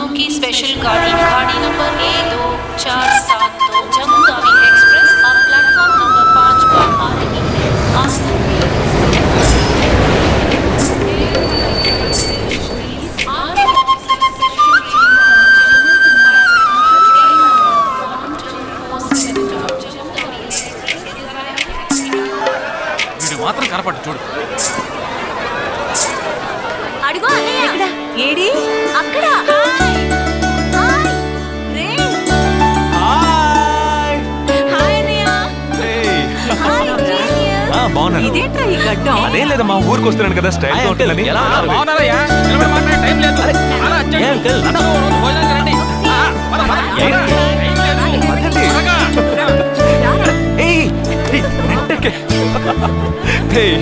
मेहमानों की स्पेशल गाड़ी गाड़ी number A2472 Jammu Tawi express अब प्लेटफॉर्म नंबर 5 पर आ रही है। మాత్రం కనపట్టు చూడు. అడుగు అన్నయ్య. ఎక్కడ? ఏడి? అక్కడ. హాయ్. రే. హాయ్. హాయ్ అన్నయ్య. ఏయ్. Hi genius. బాగున్నాను. ఇదేంట్రా ఈ గడ్డం? అదేం లేదమ్మా, ఊరికి వస్తున్నాను కదా, స్టైల్ గా ఉంటుందని. ఎలా బాగున్నారయ్యా? నిలబడి మాట్లాడే టైం లేదు. చాలా అర్జెంట్. అందరూ రోజు భోజనానికి రండి. పద, పద. టైం లేదు. త్వరగా. ఏయ్, ఏయ్, నెట్టకే. ఏయ్,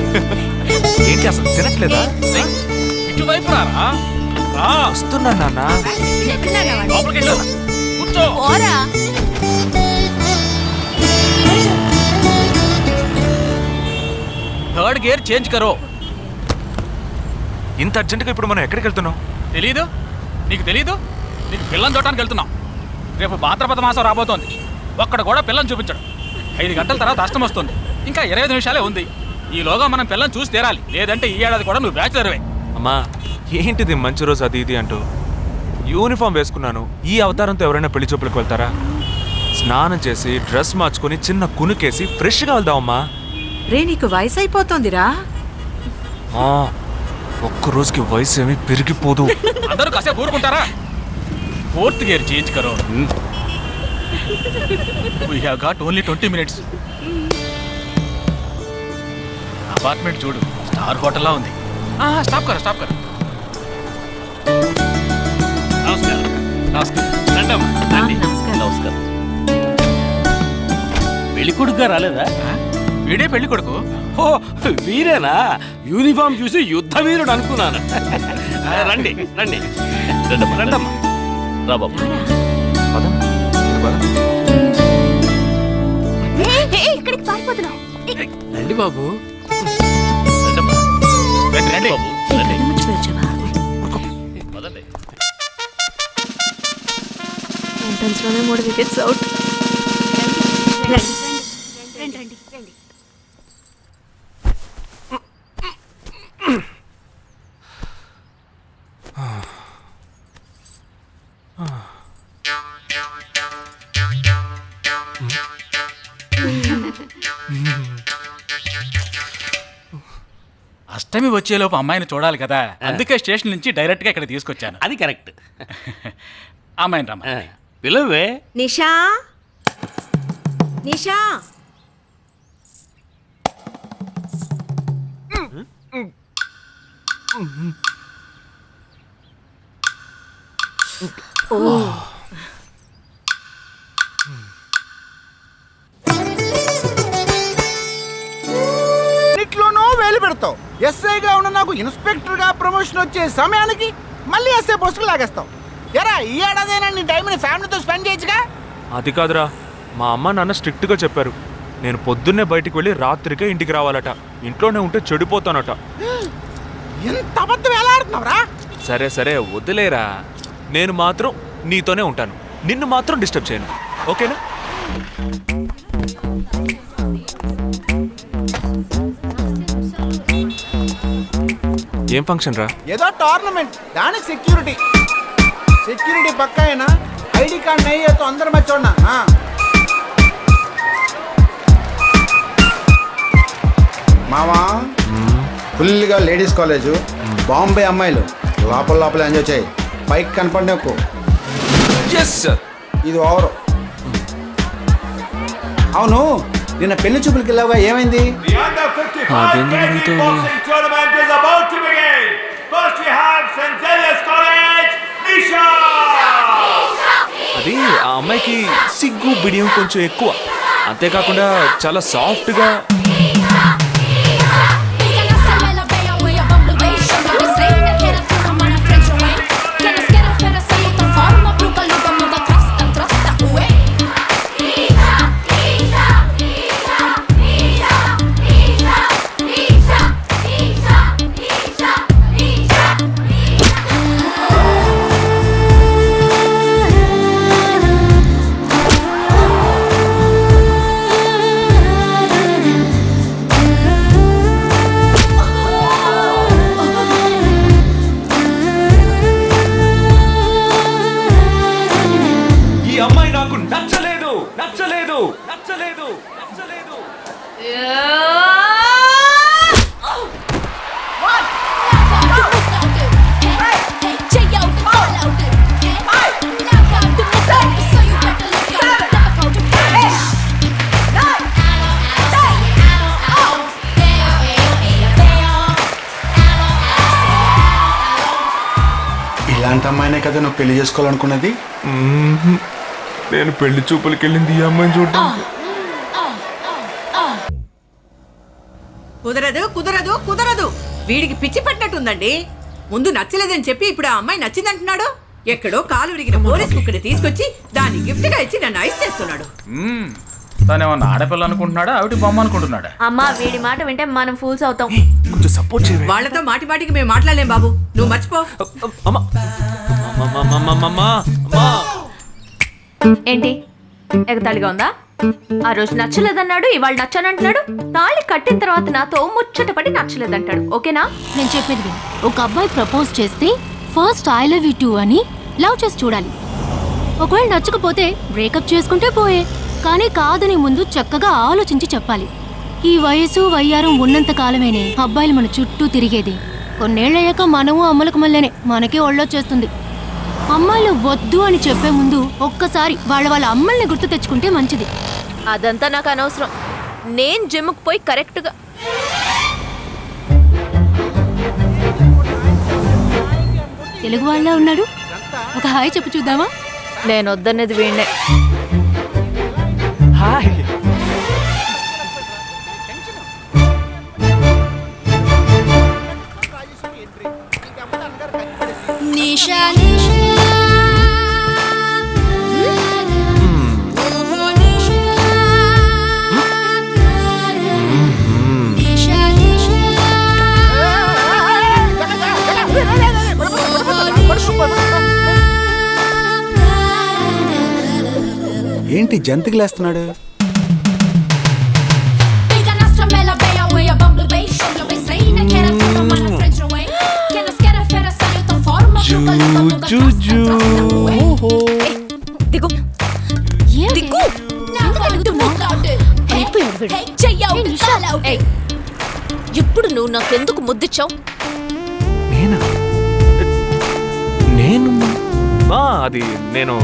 ఏంటి అసలు తినట్లేదా? ఇటువైపు రారా. రా. వస్తున్నా నాన్న. లోపలికి వెళ్ళు. కూర్చో. పోరా. థర్డ్ గేర్ చేంజ్ కరో. ఇంత అర్జెంటుగా ఇప్పుడు మనం ఎక్కడికి వెళ్తున్నాం? తెలీదు? నీకు తెలీదు? నీకు పిల్లని చూడటానికి వెళ్తున్నాం. రేపు భాద్రపద మాసం రాబోతోంది. ఒక్కడ కూడా పిల్లని చూపించడం. 5 గంటల తర్వాత అష్టం వస్తుంది. ఇంకా 25 నిమిషాలే ఉంది. ఈలోగా మనం పిల్లని చూసి తీరాలి. లేదంటే ఈ ఏడాది కూడా నువ్వు బ్యాచులర్వే. అమ్మా, ఏంటిది మంచి రోజు అది ఇది అంటూ యూనిఫామ్ వేసుకున్నాను. ఈ అవతారంతో ఎవరైనా పెళ్లి చూపులకు వెళ్తారా? స్నానం చేసి డ్రెస్ మార్చుకొని చిన్న కునుకేసి ఫ్రెష్గా వెళ్దామమ్మా. రే, నీకు వయసు అయిపోతుందిరా. ఒక్క రోజుకి వయసు ఏమి పెరిగిపోదు. అందరూ కాసేపు ఊరుకుంటారా? ఫోర్త్ గేర్ చేంజ్ కరో. We have got only 20 minutes. Apartment చూడు, స్టార్ హోటల్లా ఉంది. స్టాప్ కర, స్టాప్ కర. నమస్కారం. నమస్కారం. రండమ్మా, రండి. నమస్కారం. పెళ్లి కొడుకుగా రాలేదా? వీడే పెళ్లి కొడుకు. ఓ, వీరేనా? యూనిఫామ్ చూసి యుద్ధ వీరుడు అనుకున్నాను. రండి రండి రండమ్మా, రండమ్మా. రా బాబు. ఇక్కడికి పారిపోతున్నావు. రండి బాబు. రండమ్మా. రండి, రండి. బాబు రండి. పదండి. ఎంట్రన్స్ లోనే 3 వికెట్స్ అవుట్. రండి రండి రండి. అష్టమి వచ్చేలోపు అమ్మాయిని చూడాలి కదా, అందుకే స్టేషన్ నుంచి డైరెక్ట్ గా ఇక్కడ తీసుకొచ్చాను. అది కరెక్ట్. అమ్మాయిని రమ్మ. పిలవే. నిషా, నిషా. ఇట్లోనో వేలు పెడతావు. ఎస్ఐగా ఉన్న నాకు ఇన్స్పెక్టర్ గా ప్రమోషన్ వచ్చే సమయానికి మళ్ళీ ఎస్ఐ పోస్టుకు లాగేస్తావు. ఎరా, ఈ ఏడాదైనా నీ టైంని ఫ్యామిలీతో స్పెండ్ చేయొచ్చుగా. అది కాదురా, మా అమ్మ నాన్న స్ట్రిక్ట్గా చెప్పారు. నేను పొద్దున్నే బయటికి వెళ్ళి రాత్రికే ఇంటికి రావాలట. ఇంట్లోనే ఉంటే చెడిపోతానట. ఎంత అబద్ధం ఎలా ఆడుతున్నావురా? సరే సరే వదిలేరా, నేను మాత్రం నీతోనే ఉంటాను. నిన్ను మాత్రం డిస్టర్బ్ చేయను, ఓకేనా? ఏం ఫంక్షన్ రా? ఏదో టోర్నమెంట్, దానికి సెక్యూరిటీ పక్కా అయినా ఐడి కార్డ్ నయ్యేతో అందరం చూడనా. మావా, ఫుల్గా లేడీస్ కాలేజు, బాంబే అమ్మాయిలు లోపల ఎంజాయ్ చేయి. పైకి కనపడినకు ఇది ఓవరు. అవును, నిన్న పెళ్లి చూపులకి వెళ్ళావుగా, ఏమైంది? అది ఆ అమ్మాయికి సిగ్గు బిడియం కొంచెం ఎక్కువ. అంతేకాకుండా చాలా సాఫ్ట్గా. నచ్చలేదు నచ్చలేదు ఇలాంటి అమ్మాయినే కదా నువ్వు పెళ్లి చేసుకోవాలనుకున్నది. నేను పెళ్లి చూపులకి వెళ్ళింది ఈ అమ్మాయిని చూడడానికి. కుదరదు కుదరదు కుదరదు. వీడికి పిచ్చి పట్టినట్టుందండి. ముందు నచ్చలేదని చెప్పి ఇప్పుడు ఆ అమ్మాయి నచ్చిందంటున్నాడు. ఎక్కడో కాలు విరిగిన పోలీస్ కుక్కని తీసుకొచ్చి దాన్ని గిఫ్ట్ గా ఇచ్చి నన్ను ఐస్ చేస్తున్నాడు. తనేమన్నా ఆడపిల్ల అనుకుంటున్నాడా ఆవిడ బొమ్మ అనుకుంటున్నాడా? అమ్మా వీడి మాట వింటే మనం ఫూల్స్ అవుతాం. కొంచెం సపోర్ట్ చేయవే. వాళ్ళతో మాటి మాటికి మేము మాట్లాడలేం బాబు, నువ్వు మర్చిపో. అమ్మా అమ్మా ఏంటి ఎగతాళిగా ఉందా? ఆ రోజు నచ్చలేదన్నాడు, ఇవాళ నచ్చానంటున్నాడు. తాళి కట్టిన తర్వాత నాతో ముచ్చట పడి నచ్చలేదంటాడు. ఓకేనా? నేను చెప్పేది విను. ఒక అబ్బాయి ప్రపోజ్ చేస్తే first I love you two అని లవ్ చేసి చూడాలి. ఒకవేళ నచ్చకపోతే బ్రేకప్ చేసుకుంటే పోయే. కానీ కాదని ముందు చక్కగా ఆలోచించి చెప్పాలి. ఈ వయసు వయ్యారం ఉన్నంత కాలమేనే అబ్బాయిలు మన చుట్టూ తిరిగేది. కొన్నేళ్లయ్యాక మనము అమ్మలకు మళ్ళీనే మనకే ఒళ్ళొచ్చేస్తుంది. అమ్మాయిలు వద్దు అని చెప్పే ముందు ఒక్కసారి వాళ్ళ అమ్మల్ని గుర్తు తెచ్చుకుంటే మంచిది. అదంతా నాకు అనవసరం. నేను జిమ్కి పోయి కరెక్ట్గా తెలుగు వాళ్ళ ఉన్నాడు. ఒక హాయ్ చెప్పు చూద్దామా? నేను వద్దనేది వీణ్ణే. హాయ్. ఏంటి జంతికలేస్తున్నాడు? దిగు దిగు. ఇప్పుడు నువ్వు నాకెందుకు ముద్దిచ్చావు? నేను అది నేను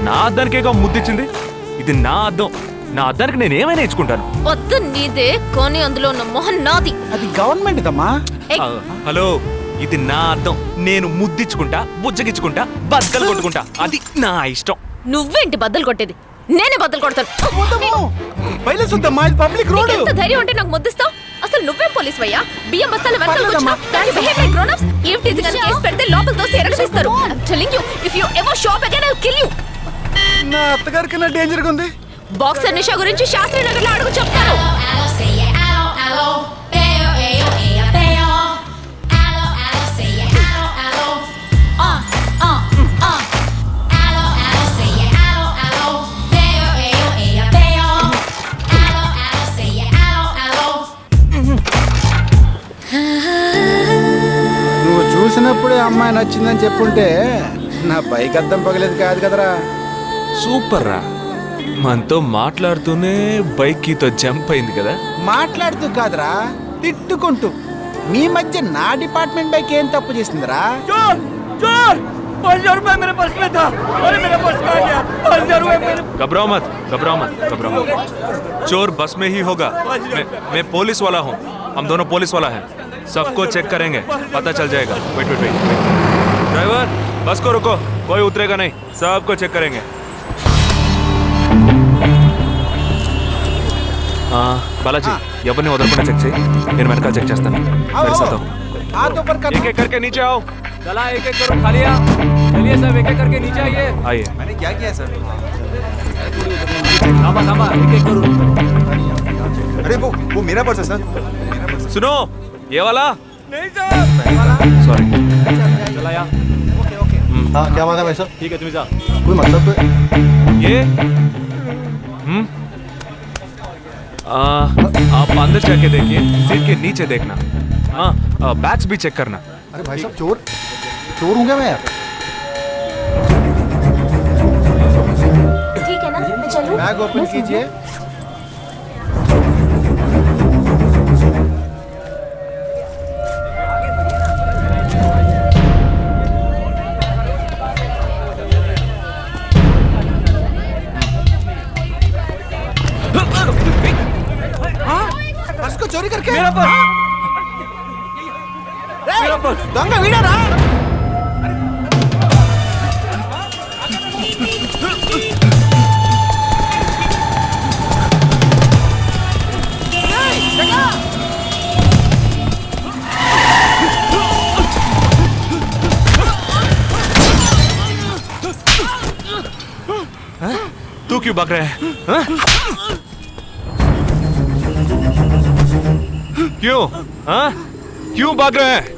నా అద్దానికేగా ముద్దిచ్చింది. ఇది నా అద్దం. నా అద్దానికి నేను ఏమైనా ఇచ్చుకుంటాను. వద్దు నీదే, కానీ అందులో ఉన్న మొహం నాది. అది గవర్నమెంట్ దమ్మా. హలో, ఇది నా అద్దం. నేను ముద్దిచ్చుకుంటా, బుజ్జగిచ్చుకుంటా, బద్దలు కొట్టుకుంటా. అది నా ఇష్టం. నువ్వేంటి బద్దలు కొట్టేది? నేనే బద్దలు కొడతాను. Public road. ఎంత ధైర్యం ఉంటే నాకు ముద్దిస్తావు? అసలు నువ్వే పోలీస్ వయ్యా? బియ్యం బస్తాల వెనకాల కూర్చున్నావు. దాని బిహేవియర్ గ్రౌన్-అప్స్. ఈవ్ టీజింగ్ అని కేసు పెడితే లోపల తోసి ఎరగదీస్తారు. I'm telling you, if you ever show up again, I'll kill you. నా అత్తగారికి నా డేంజర్ గా ఉంది. బాక్సర్ నిషా గురించి శాస్త్రి నగర్లో అడుగు చెప్తాను. నువ్వు చూసినప్పుడే అమ్మాయి నచ్చిందని చెప్పుంటే నా బైక్ అద్దం పగలేదు కాదు కదరా. సూపర్ రా. మనతో మాట్లాడుతూనే బైక్ కీతో జంప్ అయింది కదా. మాట్లాడుతూ కాదురా, తిట్టుకుంటూ. మీ మధ్య నా డిపార్ట్మెంట్ బైక్ ఏం తప్పు చేసిందిరా? घबराओ मत, घबराओ मत, घबराओ मत. चोर बस में ही होगा. मैं पुलिस वाला हूँ. हम दोनों पुलिस वाला हैं. सबको चेक करेंगे, पता चल जाएगा. Wait wait wait. ड्राइवर, बस को रुको. कोई उतरेगा नहीं. सबको चेक करेंगे. बालाजी, ఎవరిని వదలకుండా చెక్ చేయి. నేను వెనకాల చెక్ చేస్తాను. मेरे साथ आओ. एक एक करके नीचे आओ. चला एक एक करो खालिया. चलिए सब एक एक करके नीचे आइए. आइए. मैंने क्या किया सर? थामा थामा एक एक करो. अरे वो मेरा पर्स है सर. सुनो, ये वाला. नहीं सर. सॉरी. चला यार. हाँ क्या बात है भाई साहब? ठीक है तुम जा. कोई मतलब तो ये आप अंदर जाके देखिए. सीट के नीचे देखना. हाँ, बैग्स भी चेक करना. अरे भाई साहब चोर चोर हूँ क्या मैं यार? ठीक है ना, मैं चलूं? बैग ओपन कीजिए. చోరీ కర్కే मेरा पर्स దొంగ వీడరా तू क्यों भाग रहा है हाँ? क्यों हाँ क्यों भाग रहा है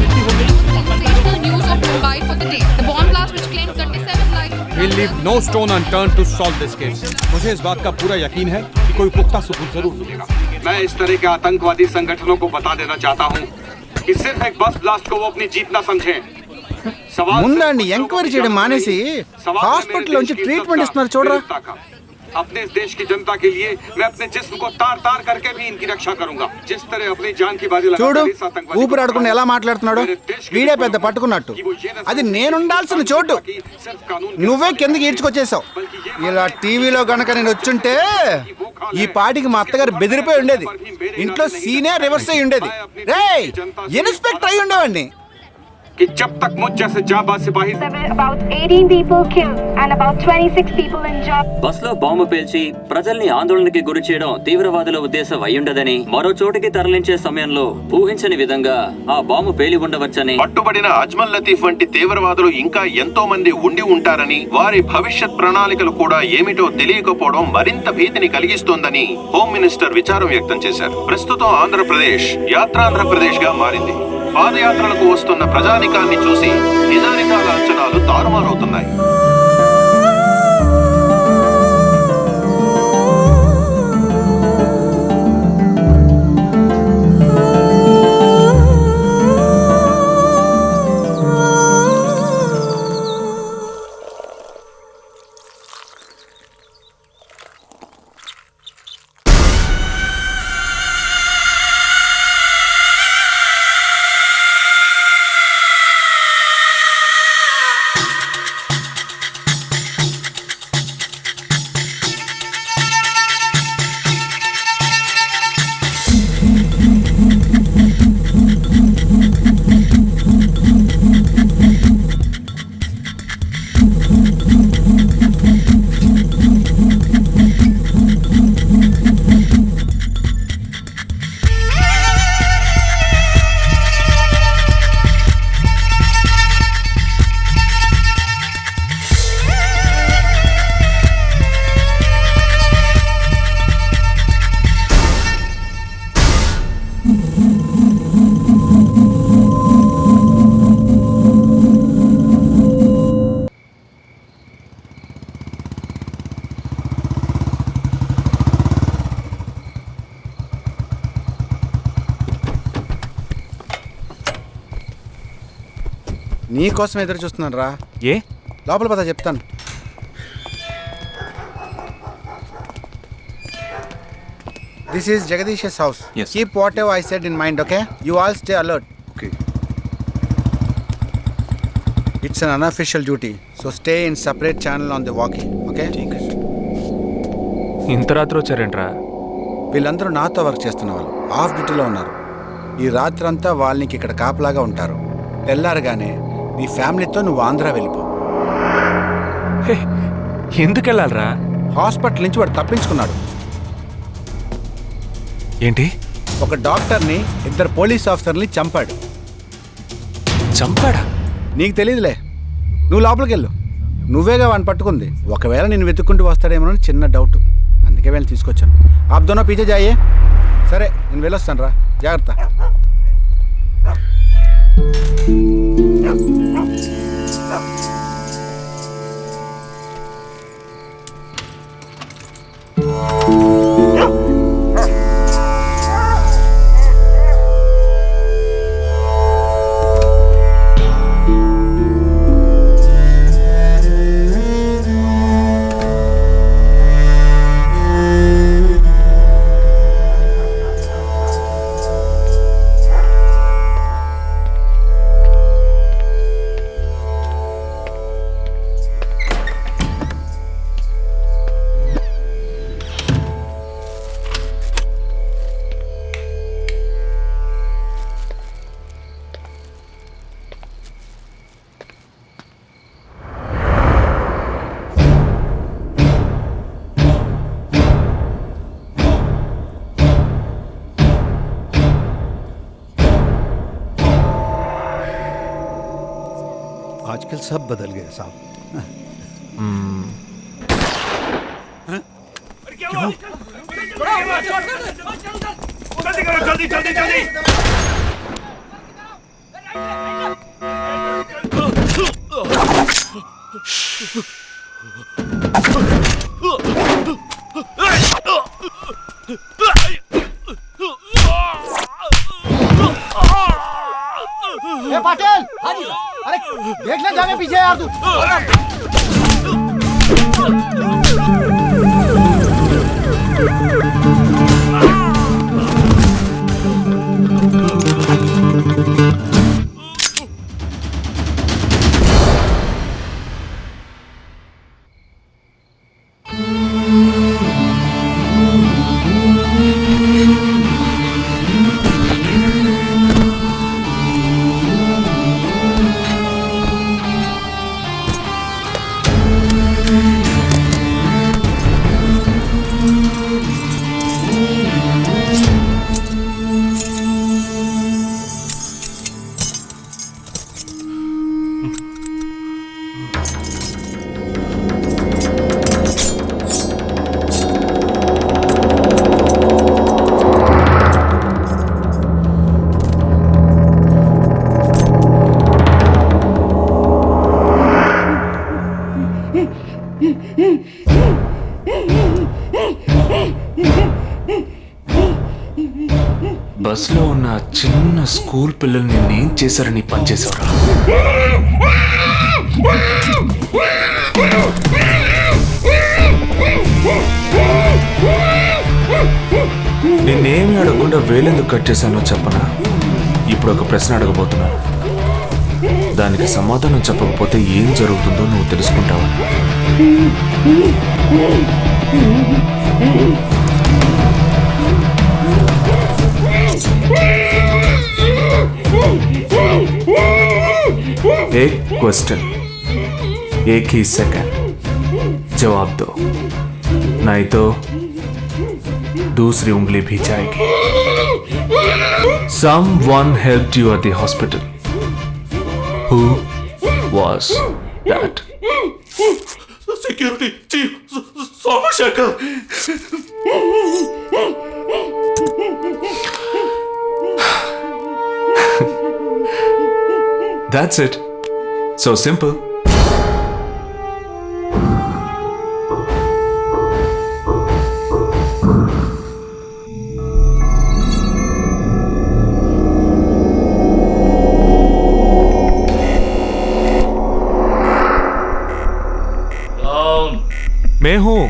Sensational news of Mumbai for the day. The bomb blast which claimed 37 lives. We'll leave no stone unturned to solve this case. मुझे इस बात का पूरा यकीन है कि कोई पुख्ता सबूत जरूर मिलेगा। मैं इस तरह के आतंकवादी संगठनों को बता देना चाहता हूँ कि सिर्फ एक बस ब्लास्ट को वो अपनी जीत ना समझें। सवाल ముందండి ఎంక్వైరీ చేయడం మానేసి హాస్పిటల్ నుంచి ట్రీట్మెంట్ ఇస్తున్నారు చూడరా अपने इस देश की जनता के लिए मैं अपने जिस्म को तार तार करके भी इनकी रक्षा करूंगा जिस तरह अपनी जान की बाजी చూడు लगाकर इस आतंकवादी ఊపిరి ఆడకుండా ఎలా మాట్లాడుతున్నాడు వీడే పెద్ద పట్టుకున్నట్టు అది నేనుండాల్సిన చోటు सिर्फ कानून నువ్వే కిందకి ఈడ్చుకొచ్చేసావు ఇలా టీవీలో గనక నేను వచ్చుంటే ఈ పాటికి మా అత్తగారు బెదిరిపోయి ఉండేది ఇంట్లో సీనే రివర్స్ అయి ఉండేది రేయ్ ఇన్స్పెక్టర్ అయి ఉండేవాడిని कि जब तक मुझ जैसे जाबाज सिपाही About 18 people killed and about 26 people injured. బస్లో బాంబు పేల్చి ప్రజల్ని ఆందోళనకి గురి చేయడం తీవ్రవాదుల ఉద్దేశం అయ్యుండదని మరో చోటికి తరలించే సమయంలో ఊహించని విధంగా ఆ బాంబు పేలి ఉండవచ్చని పట్టుబడిన అజ్మల్ లతీఫ్ వంటి తీవ్రవాదులు ఇంకా ఎంతో మంది ఉండి ఉంటారని వారి భవిష్యత్ ప్రణాళికలు కూడా ఏమిటో తెలియకపోవడం మరింత భీతిని కలిగిస్తోందని హోమ్ మినిస్టర్ విచారం వ్యక్తం చేశారు ప్రస్తుతం ఆంధ్రప్రదేశ్ యాత్రాంధ్రప్రదేశ్ గా మారింది పాదయాత్రలకు వస్తున్న ప్రజానికాన్ని చూసి నిజానికాల అంచనాలు తారుమారవుతున్నాయి నీ కోసం ఎదురు చూస్తున్నాను రా ఏ లోపల పద చెప్తాను this is Jagadish house keep what ever I said in mind okay you all stay alert okay it's an unofficial duty so stay in separate channel on the walking okay ఇంత రాత్రి వచ్చారేంట్రా వీళ్ళందరూ నాతో వర్క్ చేస్తున్న వాళ్ళు ఆఫ్ డ్యూటీలో ఉన్నారు ఈ రాత్రంతా వాళ్ళకి ఇక్కడ కాపలాగా ఉంటారు తెల్లారగానే నీ ఫ్యామిలీతో నువ్వు ఆంధ్ర వెళ్ళిపో ఎందుకు వెళ్ళాలరా హాస్పిటల్ నుంచి వాడు తప్పించుకున్నాడు ఏంటి ఒక డాక్టర్ని ఇద్దరు పోలీస్ ఆఫీసర్ని చంపాడు చంపాడా నీకు తెలియదులే నువ్వు లోపలికి వెళ్ళు నువ్వేగా వాడిని పట్టుకుంది ఒకవేళ నేను వెతుక్కుంటూ వస్తాడేమో అని చిన్న డౌట్ అందుకే అందుకే వెళ్ళి తీసుకొచ్చాను. ఆప్ దోనో పీछे जाइए. సరే నేను వెళ్ళొస్తాను రా, జాగ్రత్త. आजकल सब बदल गए साहब. जल्दी जल्दी जल्दी. पाटिल, हाँ जी सर. अरे देख ले जाने पीछे यार तू. బస్లో ఉన్న చిన్న స్కూల్ పిల్లల్ని నేను చేశారని పనిచేసేవరా? నేనేమి అడగకుండా వేలెందుకు కట్ చేశానో చెప్పనా? ఇప్పుడు ఒక ప్రశ్న అడగబోతున్నాను. దానికి సమాధానం చెప్పకపోతే ఏం జరుగుతుందో నువ్వు తెలుసుకుంటావా? एक क्वेश्चन, एक ही सेकंड, जवाब दो, नहीं तो दूसरी उंगली भी जाएगी. Someone helped you at the hospital. Who was that? Security chief Somashekar. That's it. So simple. मैं हूं.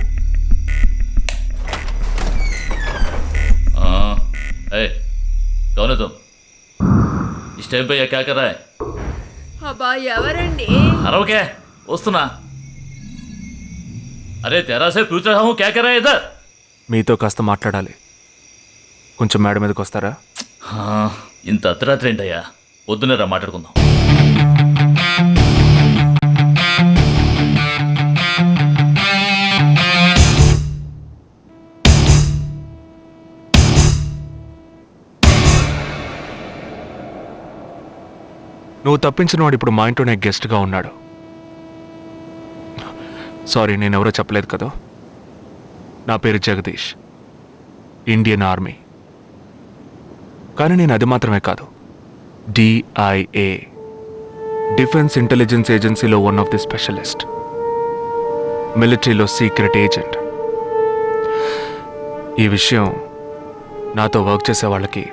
कौन है तुम? इस टाइम पे ये क्या कर रहा है? అబ్బా ఎవరండి? अरे क्या वस्तुना? अरे तेरा से पूछ रहा हूँ क्या कर रहा है इधर? మీతో కాస్త మాట్లాడాలి. కొంచెం మేడ మీదకి వస్తారా? ఇంత అర్ధరాత్రి ఏంటయ్యా? పొద్దున్నే రా మాట్లాడుకుందాం. నువ్వు తప్పించిన వాడు ఇప్పుడు మా ఇంట్లోనే గెస్ట్గా ఉన్నాడు. సారీ, నేనెవరో చెప్పలేదు కదా. నా పేరు జగదీష్, ఇండియన్ ఆర్మీ. కానీ నేను అది మాత్రమే కాదు, DIA, డిఫెన్స్ ఇంటెలిజెన్స్ ఏజెన్సీలో వన్ ఆఫ్ ది స్పెషలిస్ట్, మిలిటరీలో సీక్రెట్ ఏజెంట్. ఈ విషయం నాతో వర్క్ చేసే వాళ్ళకి,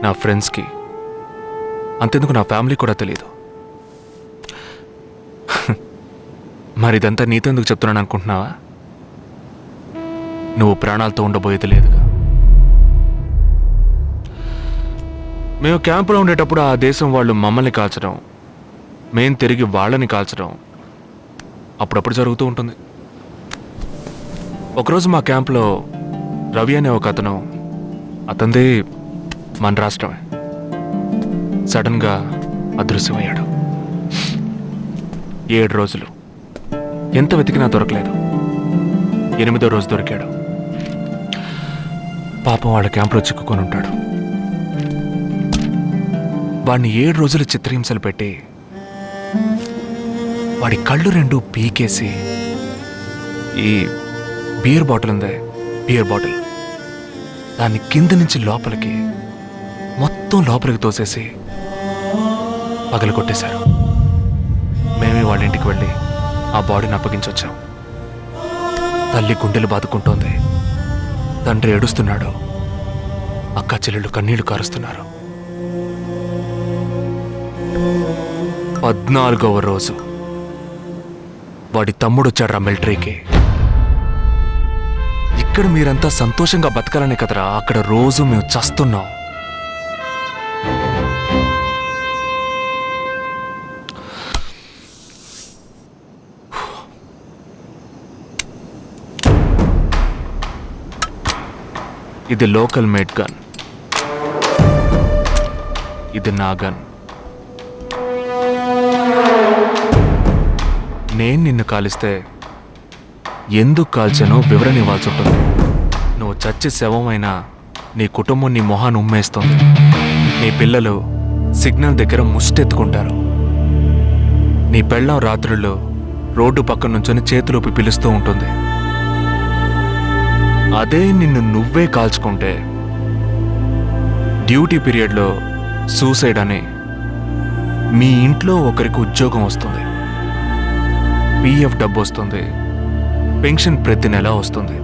నా ఫ్రెండ్స్కి, అంతెందుకు నా ఫ్యామిలీ కూడా తెలియదు. మరి ఇదంతా నీతెందుకు చెప్తున్నాను అనుకుంటున్నావా? నువ్వు ప్రాణాలతో ఉండబోయేది లేదుగా. మేము క్యాంపులో ఉండేటప్పుడు ఆ దేశం వాళ్ళు మమ్మల్ని కాల్చడం, మేం తిరిగి వాళ్ళని కాల్చడం అప్పుడప్పుడు జరుగుతూ ఉంటుంది. ఒకరోజు మా క్యాంప్లో రవి అనే ఒక అతను, అతనిది మన రాష్ట్రమే, సడన్గా అదృశ్యమయ్యాడు. 7 రోజులు ఎంత వెతికినా దొరకలేదు. 8వ రోజు దొరికాడు. పాపం వాళ్ళ క్యాంపులో చిక్కుకొని ఉంటాడు. వాడిని 7 రోజులు చిత్రహింసలు పెట్టి వాడి కళ్ళు 2 పీకేసి ఈ బియర్ బాటిల్ ఉందే, బియర్ బాటిల్, దాన్ని కింద నుంచి లోపలికి, మొత్తం లోపలికి తోసేసి పగలు కొట్టేశారు. మేమే వాళ్ళ ఇంటికి వెళ్ళి ఆ బాడీని అప్పగించొచ్చాం. తల్లి గుండెలు బాదుకుంటోంది, తండ్రి ఏడుస్తున్నాడు, అక్క చెల్లెళ్ళు కన్నీళ్లు కారుస్తున్నారు. 14వ రోజు వాడి తమ్ముడు వచ్చాడ్రా మిలిటరీకి. ఇక్కడ మీరంతా సంతోషంగా బతకాలనే కదరా అక్కడ రోజు మేము చస్తున్నాం. ఇది లోకల్ మేడ్ గన్, ఇది నా గన్. నేను నిన్ను కాలిస్తే ఎందుకు కాల్చానో వివరణ ఇవ్వాల్సి ఉంటుంది. నువ్వు చచ్చి శవమైనా నీ కుటుంబం నీ మొహాన్ని ఉమ్మేస్తుంది. నీ పిల్లలు సిగ్నల్ దగ్గర ముష్టెత్తుకుంటారు. నీ పెళ్ళం రాత్రుల్లో రోడ్డు పక్కన నుంచొని చేతులూపి పిలుస్తూ ఉంటుంది. అదే నిన్ను నువ్వే కాల్చుకుంటే డ్యూటీ పీరియడ్లో సూసైడ్ అని మీ ఇంట్లో ఒకరికి ఉద్యోగం వస్తుంది, PF డబ్బు వస్తుంది, పెన్షన్ ప్రతి నెల వస్తుంది.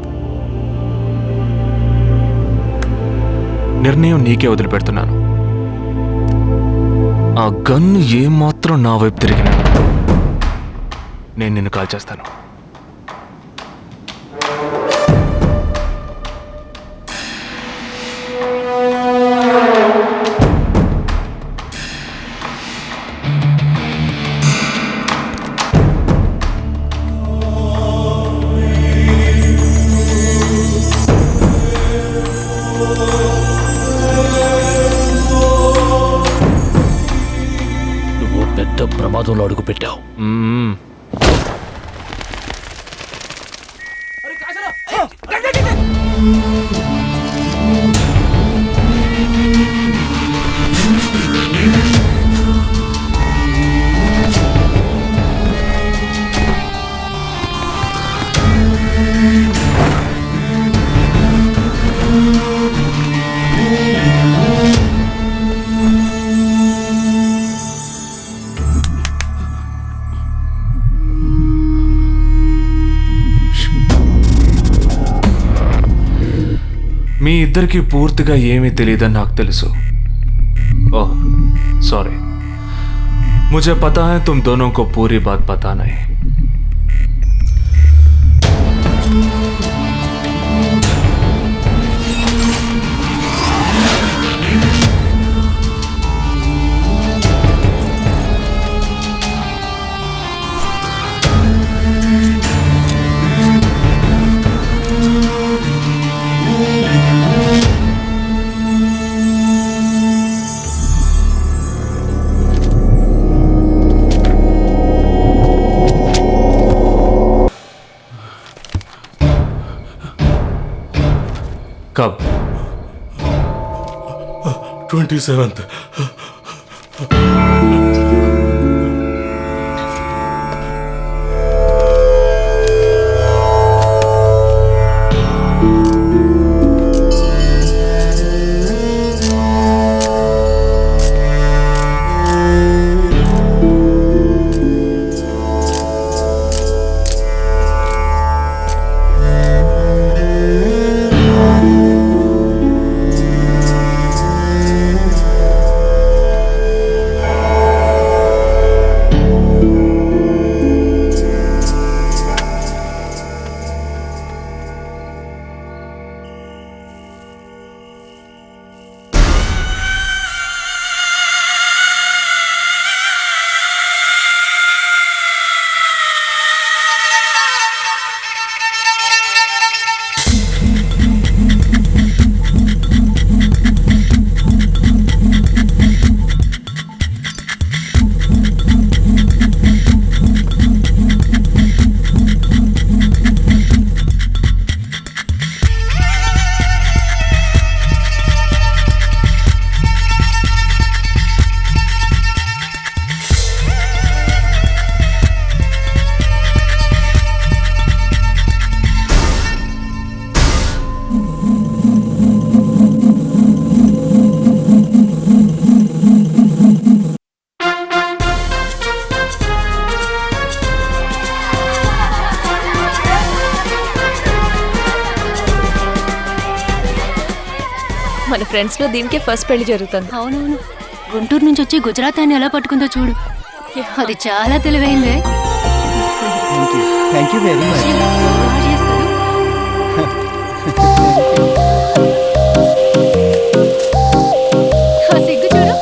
నిర్ణయం నీకే వదిలిపెడుతున్నాను. ఆ గన్ ఏమాత్రం నా వైపు తిరిగినా నేను నిన్ను కాల్చేస్తాను. నువ్వు పెద్ద ప్రమాదంలో అడుగు పెట్టావు. మీ ఇద్దరికి పూర్తిగా ఏమీ తెలియదని నాకు తెలుసు. ओह सॉरी, मुझे पता है तुम दोनों को पूरी बात पता नहीं. कब? 27th. మన ఫ్రెండ్స్ లో దీనికే ఫస్ట్ పెళ్లి జరుగుతుంది. అవునవును, గుంటూరు నుంచి వచ్చి గుజరాత్ అని ఎలా పట్టుకుందో చూడు. అది చాలా తెలివైందే. Thank you very much. సిగ్గు చూడు.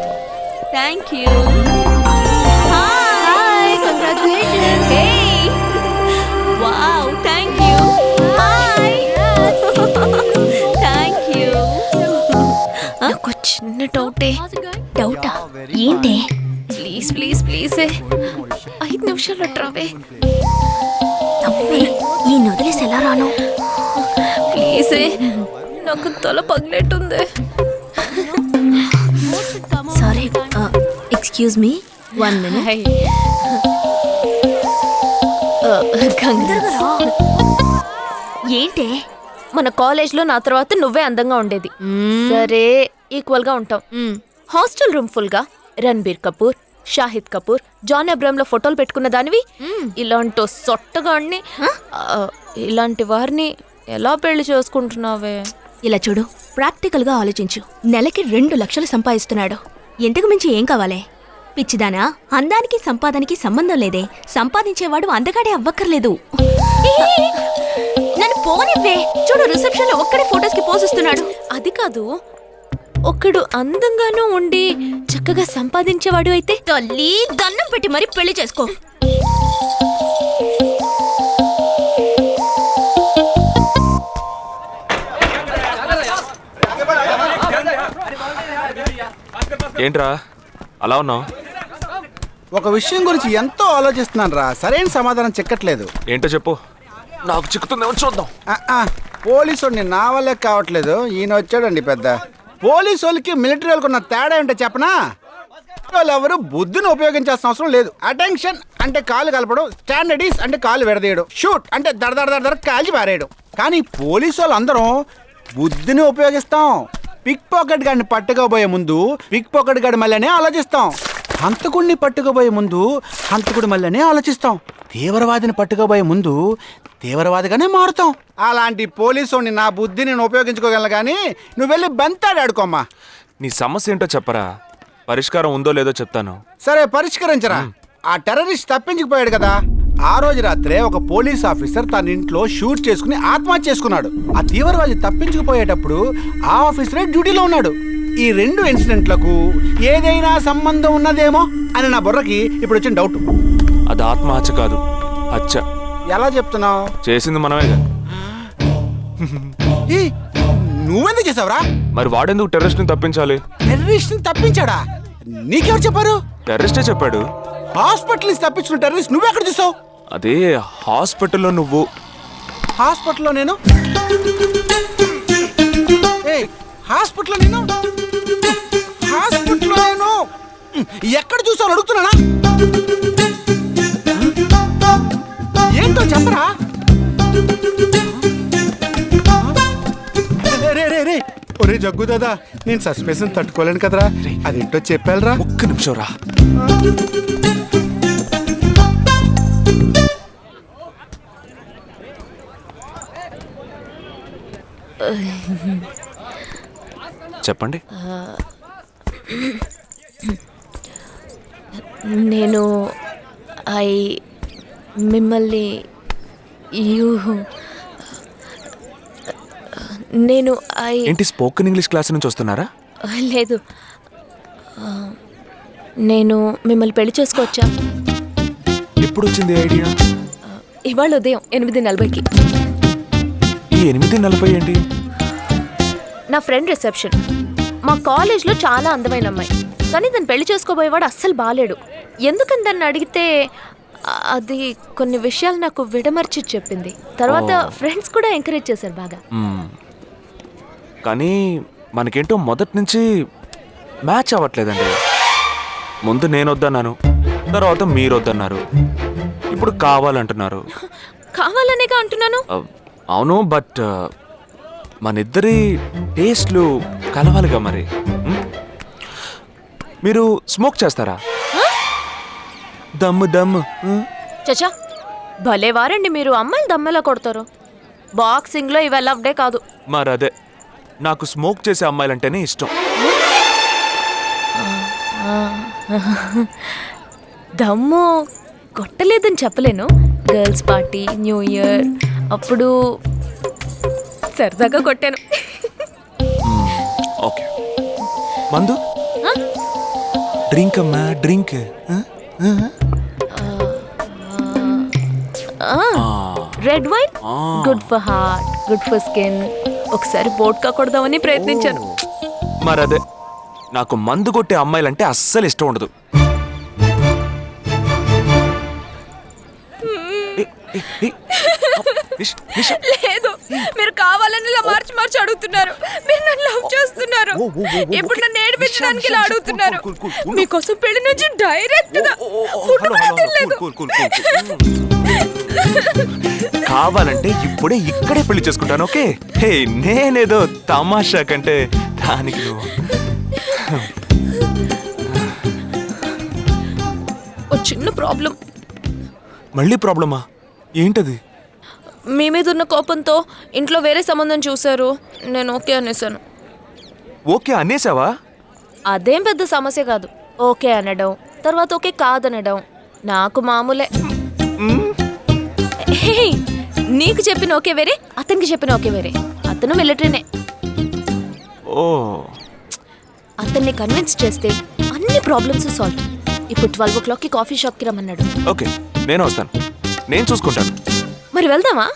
Thank you. Hi, congratulations. Hey wow, thank you. Hi. Thank you. నాకు చిన్న డౌటే. డౌటా? ఏంటి? ప్లీజ్ ప్లీజ్ ప్లీజ్ 5 నిమిషాలు అట్రావే. ఈ నొదిలేసి ఎలా రాను? ప్లీజ్, నాకు తల పగిలేట్టుంది. Sorry, excuse me, 1 minute. ఏంటి? మన కాలేజ్ లో నా తర్వాత నువ్వే అందంగా ఉండేది. సరే, ఈక్వల్ గా ఉంటాం. హాస్టల్ రూమ్ ఫుల్ గా రణబీర్ కపూర్, షాహిద్ కపూర్, జాన్ అబ్రామ్ లో ఫోటోలు పెట్టుకున్న దానివి ఇలాంటి సొట్టగాడిని, ఇలాంటి వారిని ఎలా పెళ్లి చేసుకుంటున్నావే? ఇలా చూడు, ప్రాక్టికల్ గా ఆలోచించు. నెలకి 2 లక్షలు సంపాదిస్తున్నాడు. ఎంతకు మించి ఏం కావాలే? పిచ్చిదానా, అందానికి సంపాదనకి సంబంధం లేదే. సంపాదించేవాడు అందగాడే అవ్వక్కర్లేదు. నన్ను పోనివ్వే. చూడు, రిసెప్షన్ లో ఒక్కడే ఫోటోస్ కి పోసిస్తున్నాడు. అది కాదు, ఒకడు అందంగానూ ఉండి చక్కగా సంపాదించేవాడు అయితే తల్లి దండం పెట్టి మరీ పెళ్లి చేసుకో. ఏంట్రా అలా ఉన్నావు? ఒక విషయం గురించి ఎంతో ఆలోచిస్తున్నాను రా, సరైన సమాధానం చిక్కట్లేదు. ఏంటో చెప్పు, నాకు చిక్కుతుందేమో చూద్దాం. పోలీసు నా వల్లే కావట్లేదు. ఈయన వచ్చాడండి పెద్ద. పోలీసు వాళ్ళకి మిలిటరీ వాళ్ళకి ఉన్న తేడా ఏంటో చెప్పనా? వాళ్ళు ఎవరు బుద్ధిని ఉపయోగించాల్సిన అవసరం లేదు. అటెన్షన్ అంటే కాలు కలపడం, స్టాండర్డీస్ అంటే కాలు విడదీయడం, షూట్ అంటే దడ కాల్చి పారేయడం. కానీ పోలీసు వాళ్ళు అందరం బుద్ధిని ఉపయోగిస్తాం. పిక్ పాకెట్ గాడిని పట్టుకోబోయే ముందు పిక్ పాకెట్ గాడి మళ్ళీనే ఆలోచిస్తాం. హంతకుడిని పట్టుకోబోయే ముందు హంతకుడి మళ్ళీనే ఆలోచిస్తాం. తీవ్రవాదిని పట్టుకోబోయే ముందు తీవ్రవాదిగానే మారుతాం. అలాంటి పోలీసుని నా బుద్ధి నేను ఉపయోగించుకోగలను, కానీ నువ్వు వెళ్ళి బంతాడు ఆడుకోమ్మా. నీ సమస్య ఏంటో చెప్పరా, పరిష్కారం ఉందో లేదో చెప్తాను. సరే, పరిష్కరించరా. ఆ టెర్రరిస్ట్ తప్పించుకుపోయాడు కదా, ఆ రోజు రాత్రే ఒక పోలీస్ ఆఫీసర్ తన ఇంట్లో షూట్ చేసుకుని ఆత్మహత్య చేసుకున్నాడు. ఆ తీవ్రవాది తప్పించుకుపోయేటప్పుడు ఆ ఆఫీసరే డ్యూటీలో ఉన్నాడు. ఈ 2 ఇన్సిడెంట్లకు ఏదైనా సంబంధం ఉన్నదేమో అని నా బుర్రకి ఇప్పుడు వచ్చిన డౌట్. అది ఆత్మహత్య కాదు, హత్య. ఎలా చెప్తున్నావు? చేసింది మనమేగా. నువ్వెందుకు చేసావురా? మరి వాడెందుకు టెర్రరిస్ట్ ని తప్పించాలి? టెర్రరిస్ట్ ని తప్పించాడా? నీకెవరు చెప్పారు? టెర్రరిస్టే చెప్పాడు. హాస్పిటల్ నుంచి తప్పించుకున్న టెర్రరిస్ట్ నువ్వెక్కడ చూసావు? అదే హాస్పిటల్లో నువ్వు. హాస్పిటల్లో నేను? హాస్పిటల్లో నేను? హాస్పిటల్లో నేను ఎక్కడ చూసావు అడుగుతున్నానా? ఏంటో చెప్పరా? రే ఒరే జగ్గు దాదా, నేను సస్పెన్షన్ తట్టుకోలేను కదరా. అదేంటో చెప్పాలరా. ఒక్క నిమిషం రా. చెప్పండి. నేను మిమ్మల్ని నేను ఏంటి, స్పోకెన్ ఇంగ్లీష్ క్లాస్ నుంచి వస్తున్నారా? లేదు, నేను మిమ్మల్ని పెళ్లి చేసుకోవచ్చా? ఎప్పుడు వచ్చింది ఐడియా? ఇవాళ ఉదయం 8:40కి. ఈ 8:40 ఏంటి? నా ఫ్రెండ్ రిసెప్షన్. మా కాలేజ్లో చాలా అందమైన అమ్మాయి, కానీ దాన్ని పెళ్లి చేసుకోబోయేవాడు అస్సలు బాలేడు. ఎందుకని దాన్ని అడిగితే అది కొన్ని విషయాలు నాకు విడమర్చి చెప్పింది. తర్వాత ఫ్రెండ్స్ కూడా ఎంకరేజ్ చేశారు బాగా. కానీ మనకేంటో మొదటి నుంచి మ్యాచ్ అవ్వట్లేదండి. ముందు నేను వద్దన్నాను, తర్వాత మీరు వద్దన్నారు, ఇప్పుడు కావాలంటున్నారు. కావాలనేగా అంటున్నాను. అవును, బట్ మనిద్దరి టేస్ట్లు కలవాలిగా. మరి మీరు స్మోక్ చేస్తారా? దమ్ము దమ్ము. చచ్చా, భలే వారండి మీరు. అమ్మాయిలు దమ్మెలా కొడతారు. బాక్సింగ్లో ఇవి అలవ్డే కాదు. మరదే నాకు స్మోక్ చేసే అమ్మాయిలంటేనే ఇష్టం. దమ్ము కొట్టలేదని చెప్పలేను. గర్ల్స్ పార్టీ, న్యూ ఇయర్ అప్పుడు సరదాగా కొట్టాను. ఓకే, మందు డ్రింక్ అమ్మా, drink. Red wine good for heart, good for skin. ఒకసారి వోడ్కా కొడదామని ప్రయత్నించాను. మరదే, నాకు మందు కొట్టే అమ్మాయిలంటే అస్సలు ఇష్టం ఉండదు. లేదు, మీరు కావాలని ఇలా మార్చి మార్చి అడుగుతున్నారు. మీరు నన్ను లవ్ చేస్తున్నారు. ఇప్పుడు నన్ను ఏడిపించడానికి ఇలా అడుగుతున్నారు. మీకోసం పెళ్లి నుంచి డైరెక్ట్ గా ఫుడ్ కూడా తినలేదు. కావాలంటే ఇప్పుడే ఇక్కడే పెళ్లి చేసుకుంటాను. ఓకే, హే, నేనేదో తమాషా కంటే దానికి నువ్వు. ఓ చిన్న ప్రాబ్లం. మళ్ళీ ప్రాబ్లమా? ఏంటది? మీ మీద ఉన్న కోపంతో ఇంట్లో వేరే సంబంధం చూశారు. నేను ఓకే అనేసాను. ఓకే అనేసావా? అదేం పెద్ద సమస్య కాదు. ఓకే అనడం, తర్వాత ఓకే కాదనడం నాకు మామూలే. హే, నీకు చెప్పిన ఓకే వేరే, అతనికి చెప్పిన ఓకే వేరే. అతను మిలిటరీనే. ఓ, అతన్ని కన్విన్స్ చేస్తే అన్ని ప్రాబ్లమ్స్ సాల్వ్. ఇప్పుడు 12 o'clockకి కాఫీ షాప్కి రమ్మన్నాడు. ఓకే, నేను వస్తాను, నేను చూసుకుంటాను. మరి వెళ్దామా?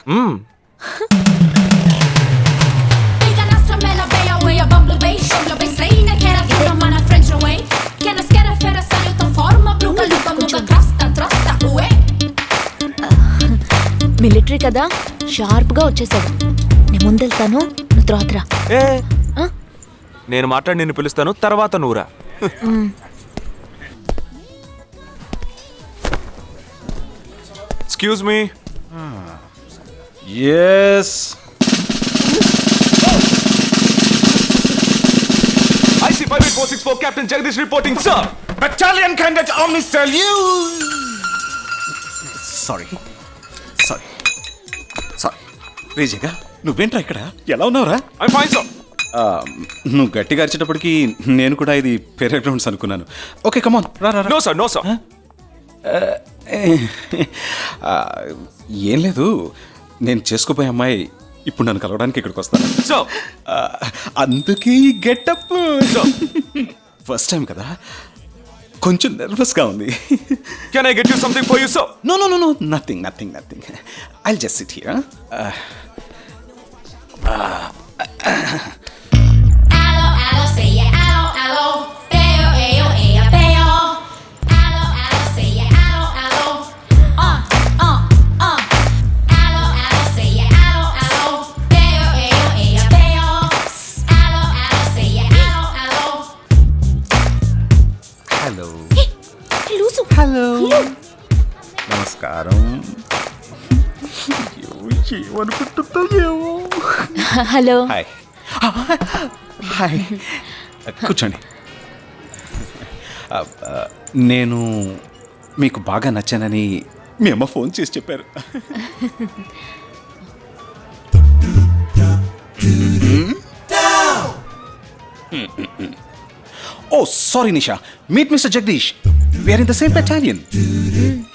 మిలిటరీ కదా, షార్ప్ గా వచ్చేసాడు. నేను ముందెళ్తాను, నువ్వు తర్వాత రా. నేను మాట్లాడి నిన్ను పిలుస్తాను, తర్వాత నువ్వురా. Excuse me. Yes. IC-58464 Captain Jagdish reporting, sir. Battalion Cadet Omnis tell you. Sorry. రేజేగా, నువ్వేంట్రా ఇక్కడ? ఎలా ఉన్నావురా? I'm fine, sir. నువ్వు గట్టిగా అరిచేటప్పటికి నేను కూడా ఇది పెరే గ్రౌండ్స్ అనుకున్నాను. ఓకే, కమాన్, రా. No, sir. ఏం లేదు, నేను చేసుకోపోయే అమ్మాయి ఇప్పుడు నన్ను కలవడానికి ఇక్కడికి వస్తాను. సో అందుకే ఈ గెటప్. ఫస్ట్ టైం కదా, కొంచెం నర్వస్గా ఉంది. Can I get you something for you, sir? No. Nothing. I'll just sit here. Allo, say yeah, allo, peo, eyo, peo. Allo, say yeah, allo, allo, say yeah, allo, peo, eyo, peo. Allo, say yeah, allo. Hello. నమస్కారం. ఏమనుకుంటుందో ఏమో. Hello. Hi. కూర్చోండి. నేను మీకు బాగా నచ్చానని మీ అమ్మ phone చేసి చెప్పారు. Oh sorry Nisha, meet mister Jagadish. We are in the same battalion.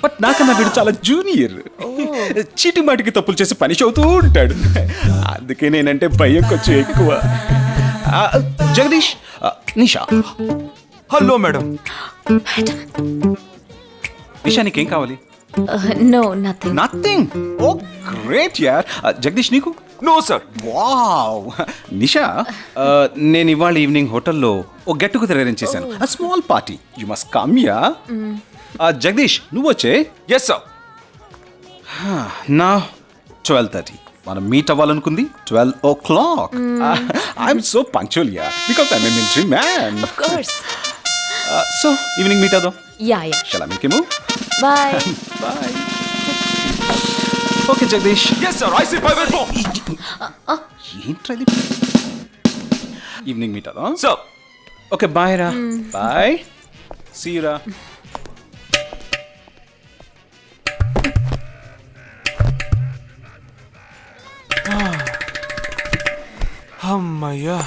But నాకన్నా వీడు చాలా జూనియర్. చీటి మాటికి తప్పులు చేసి పని అవుతూ ఉంటాడు. అందుకే నేనంటే భయం కొంచెం ఎక్కువ. జగదీష్, నిషా. Hello madam. నిషా, నీకేం కావాలి? No, nothing. Nothing? Oh great యార్. జగదీష్, నీకు? No sir. వావ్. నిషా, నేను ఇవాళ ఈవినింగ్ హోటల్లో ఓ గెట్ టుగెదర్ అరేంజ్ చేశాను. Small party. You must come yeah. Jagadish, నువ్వు వచ్చే. Yes sir. నా 12:30 మనం మీట్ అవ్వాలనుకుంది 12 o'clock. I'm so punctual yeah, because I'm a military man. Of course. So evening meet అవుదాం. Yeah. Shall I make you move? Bye. Okay Jagadish. Yes sir. IC-584. ఏంట్రా ఇది? Evening meet అవుదాం. Sir. Okay, bye రా. Bye. See you రా. అమ్మయ్యా.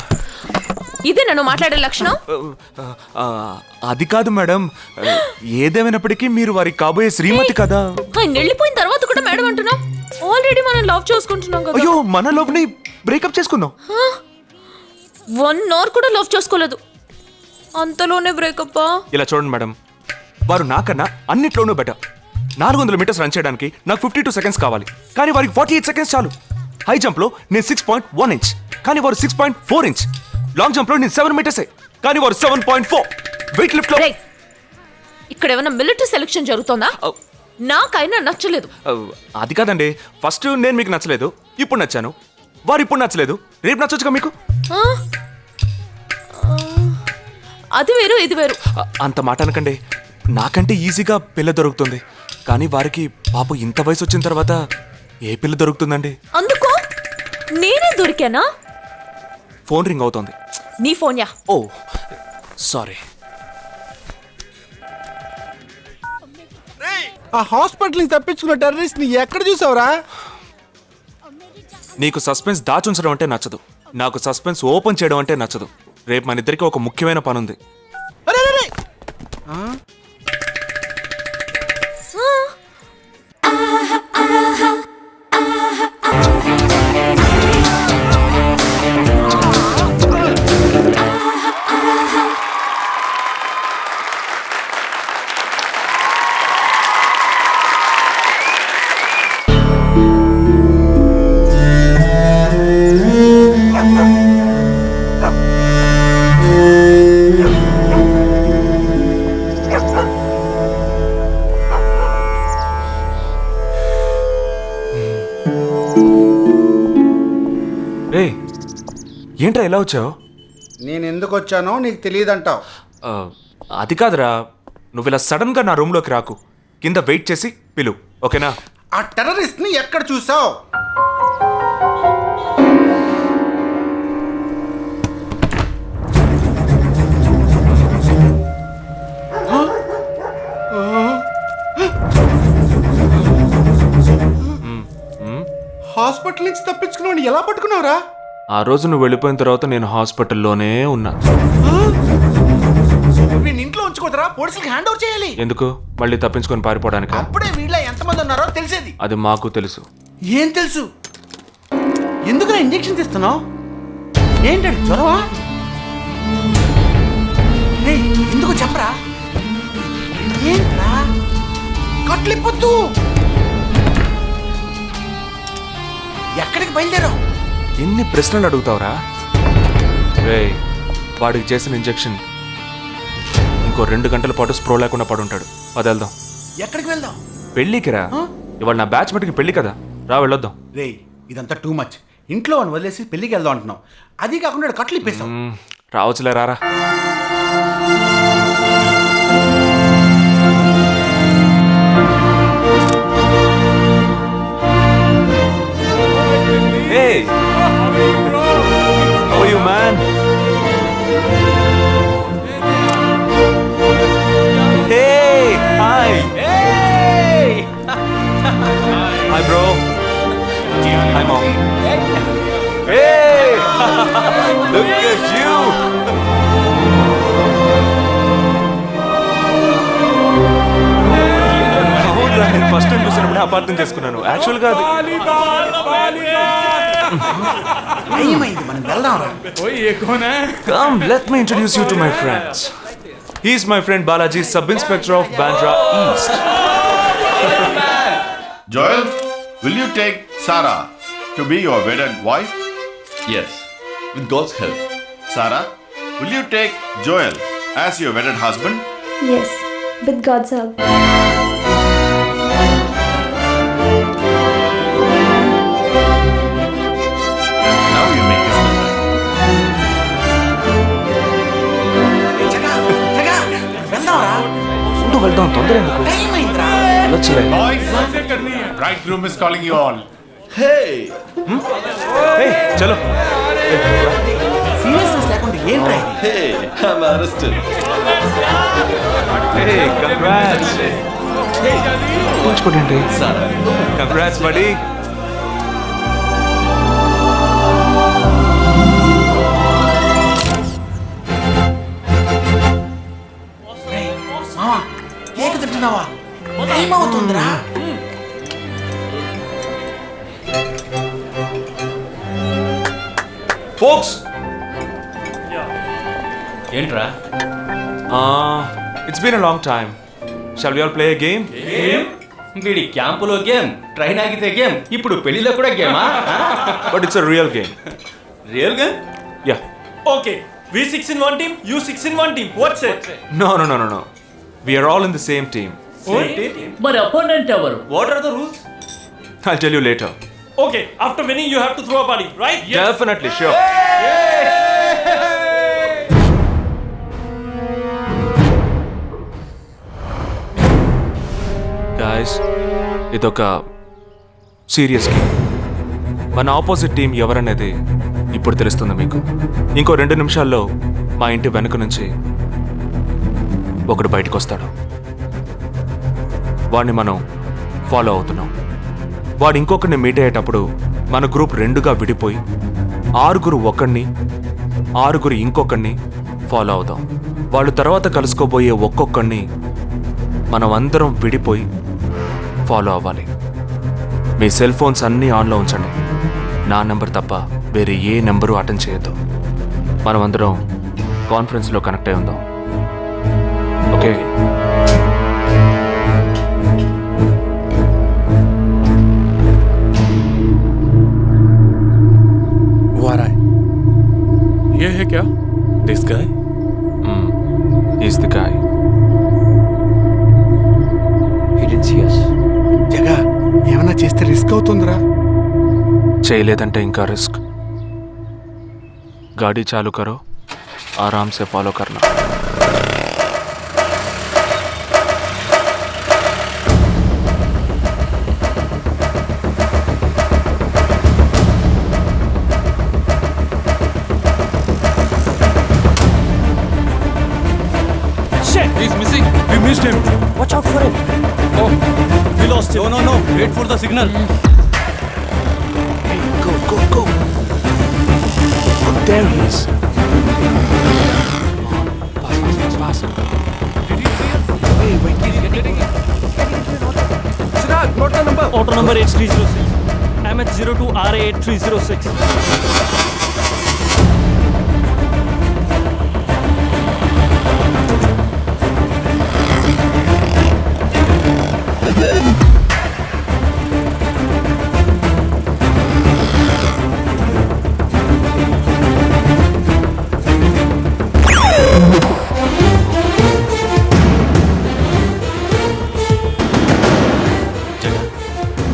ఇదే నన్ను మాట్లాడే లక్షణం? అది కాదు మేడం, ఏదేమైనప్పటికీ మీరు వారి కాబోయే శ్రీమతి కదా. ఆయన వెళ్ళిపోయిన తర్వాత కూడా మేడం అంటున్నావు. ఆల్రెడీ మనం లవ్ చేసుకుంటున్నాం కదా. అయ్యో, మన లవ్ ని బ్రేకప్ చేసుకుందాం. 1 అవర్ కూడా లవ్ చేసుకోలేదు, అంతలోనే బ్రేకప్? ఇలా చూడండి మేడం, వారు నాకన్నా అన్నిట్లోనూ బెటర్. 400 మీటర్స్ రన్ చేయడానికి నాకు 52 సెకండ్స్ కావాలి, కానీ వారికి 48 సెకండ్స్ చాలు. హై జంప్ లో నేను 6.1 ఇంచ్, కానీ వారు 6.4 ఇంచ్. లాంగ్ జంప్ లో నేను 7 మీటర్స్, కానీ వారు 7.4. వెయిట్ లిఫ్ట్ లో ఇక్కడ ఏమైనా మిలిటరీ సెలక్షన్ జరుగుతుందా? నాకైనా నచ్చలేదు. అది కాదండి, ఫస్ట్ నేను మీకు నచ్చలేదు, ఇప్పుడు నచ్చాను. వారు ఇప్పుడు నచ్చలేదు, రేపు నచ్చొచ్చుగా మీకు. అది వేరు ఇది వేరు. అంత మాట అనకండి, నాకంటే ఈజీగా పిల్ల దొరుకుతుంది, కానీ వారికి పాపం ఇంత వయసు వచ్చిన తర్వాత ఏ పిల్ల దొరుకుతుందండి? అందుకో నేనే దొరికానా? ఫోన్ రింగ్ అవుతోంది. నీ ఫోన్? యా. ఓ సారీ. ఆ హాస్పిటల్ నుంచి తప్పించుకున్న టెర్రరిస్ట్ ని ఎక్కడ చూసావురా? నీకు సస్పెన్స్ దాచుంచడం అంటే నచ్చదు, నాకు సస్పెన్స్ ఓపెన్ చేయడం అంటే నచ్చదు. రేపు మన ఇద్దరికి ఒక ముఖ్యమైన పని ఉంది. ఏంట్రా ఎలా వచ్చావు? నేను ఎందుకు వచ్చానో నీకు తెలియదంటావు. అది కాదురా, నువ్వు ఇలా సడన్ గా నా రూమ్ లోకి రాకు, కింద వెయిట్ చేసి పిలు, ఓకేనా? ఆ టెర్రరిస్ట్ ని ఎక్కడ చూసావు? హాస్పిటల్ నుంచి తప్పించుకున్నావు, ఎలా పట్టుకున్నావురా? ఆ రోజు నువ్వు వెళ్ళిపోయిన తర్వాత నేను హాస్పిటల్లోనే ఉన్నా. ఇంట్లో ఉంచుకోదరా, పోలీసులకు హ్యాండ్ ఓవర్ చేయాలి. ఎందుకు? మళ్ళీ తప్పించుకొని పారిపోవడానికి? అప్పుడే వీళ్ళ ఎంతమంది ఉన్నారో తెలిసేది. అది మాకు తెలుసు. ఏం తెలుసు? ఎందుకు ఇంజెక్షన్ తీస్తున్నావు? ఏంటంటే జ్వరమా? ఎందుకు చెప్పరా? ఏంట్రా కట్లిప్పొద్దు. ఎక్కడికి బయలుదేరావు? ఎన్ని ప్రశ్నలు అడుగుతావురా? రేయ్, వాడికి చేసిన ఇంజెక్షన్ ఇంకో 2 గంటల పాటు స్ప్రో లేకుండా పడుంటాడు. అది వెళ్దాం. ఎక్కడికి వెళ్దాం? పెళ్ళికి రా. ఇవాళ నా బ్యాచ్ మటుకి పెళ్ళి కదా, రా వెళ్ళొద్దాం. రే, ఇదంతా టూ మచ్. ఇంట్లో అని వదిలేసి పెళ్ళికి వెళ్దాం అంటున్నావు, అది కాకుండా కట్లు ఇప్పేస్తాం. రావచ్చులే, రారా. Hey! How are you, man? Hey! Hi! Hey! Hi, bro. Hi, mom. Hey! Look at you! నేను ఫస్ట్ టైం చూసినప్పుడు అపార్థం చేసుకున్నాను. యాక్చువల్గా Come, let me introduce you to my friends. He is my friend Balaji, Sub-Inspector of Bandra East. Joel, will you take Sarah to be your wedded wife? Yes, with God's help. Sarah, will you take Joel as your wedded husband? Yes, with God's help. Now you make this right. వెళ్దాం, తొందర ఎందుకు? వెళ్ళొచ్చులే. Boys, bridegroom is calling you all. Hey! Hey, చలో. Seriousness లేకుండా ఏంట్రా? Hey, I'm arrested. Hey, congrats. కూర్చోండి. Congrats, buddy. వెళ్తున్నావా time అవుతుందిరా. Folks ఏంట్రా it's been a long time. Shall we all play a game? వీడి క్యాంపులో గేమ్, ట్రైన్ ఆగితే గేమ్, ఇప్పుడు పెళ్లిలో కూడా గేమా? But it's a real game. Real game? Yeah. Okay, we 6 in one team, you 6 in one team. What's it? No. We are all in the same team. మరి opponent ఎవరు? What are the rules? I'll tell you later. Okay, after winning you have to throw a party, right? Definitely, sure. Guys, ఇదొక serious game. మన opposite team ఎవరనేది ఇప్పుడు తెలుస్తుంది మీకు. ఇంకో 2 నిమిషాల్లో మా ఇంటి వెనుక నుంచి ఒకడు బయటకు వస్తాడు. వాడిని మనం ఫాలో అవుతున్నాం. వాడు ఇంకొకరిని మీట్ అయ్యేటప్పుడు మన గ్రూప్ 2గా విడిపోయి 6 ఒకడిని 6 ఇంకొకరిని ఫాలో అవుదాం. వాళ్ళు తర్వాత కలుసుకోబోయే ఒక్కొక్కడిని మనం అందరం విడిపోయి ఫాలో అవ్వాలి. మీ సెల్ ఫోన్స్ అన్నీ ఆన్లో ఉంచండి. నా నెంబర్ తప్ప వేరే ఏ నెంబరు అటెండ్ చేయొద్దు. మనం అందరం కాన్ఫరెన్స్లో కనెక్ట్ అయి ఉందాం. ఓకే? वो आ रहा है. ये है क्या? This guy? He's the guy. He didn't see us. జగా ఏమన్నా చేస్తే రిస్క్ అవుతుందిరా. చేయలేదంటే ఇంకా రిస్క్. गाड़ी चालू करो, आराम से फॉलो करना. Shit! He's missing. We missed him. Watch out for him. Oh, We lost him. no. Wait for the signal. Go. There he is. Fast. Chirag, note the number. Auto number 8306. MH02RA8306.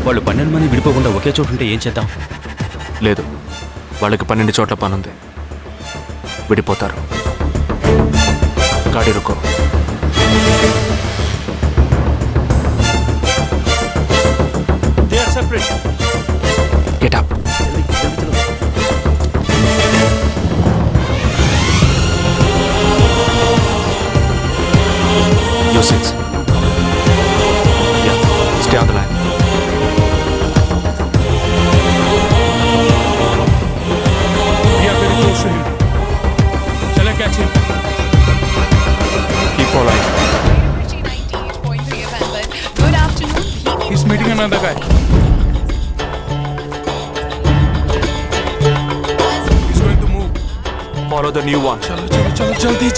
వాళ్ళు 12 మంది విడిపోకుండా ఒకే చోటు ఉంటే ఏం చేద్దాం? లేదు, వాళ్ళకి 12 చోట్ల పనుంది. విడిపోతారు. గాడి రుకో. They are separate. Get up. You 6. Yeah, stay on the line. We are very close to him. Shall I catch him? Keep following. Good afternoon. He's meeting another guy. He's going to move. Follow the new one. चलो जल्दी.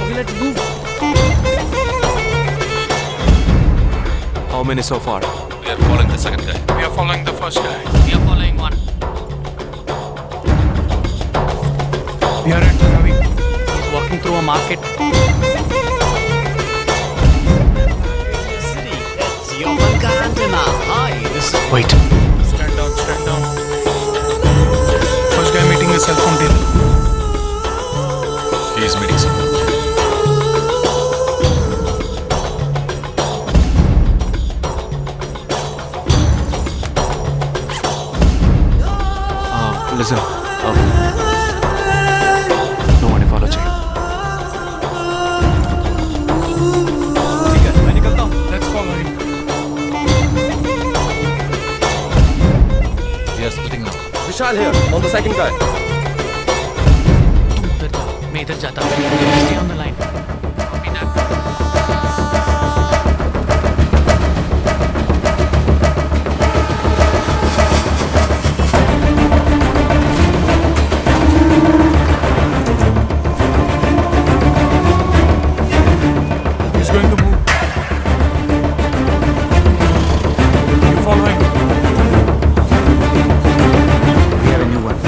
Okay, let's move. How many so far? We are following the second guy. We are following the first guy. We are following one. We are at Ravi. He's walking through a market. Wait. Stand down. First guy meeting a cell phone dealer. He is meeting someone. Listen. No one follow check. Let's follow him. We are splitting now. Vishal here, on the second guy. तुम उधर जा, मैं मैं इधर जाता हूँ। Stay on the line. Copy that. He's going to move. You following? We have a new one.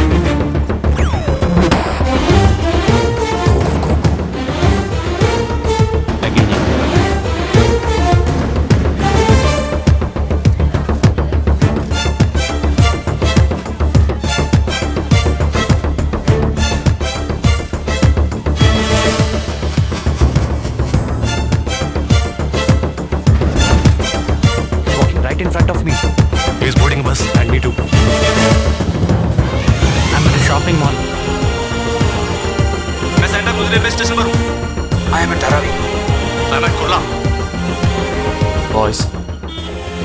Walking right in front of me. He's boarding a bus and me too. I'm at a shopping mall. मैं centre गुजरे best station पर हूँ. I am at Dharavi. I'm at Kurla. Boys,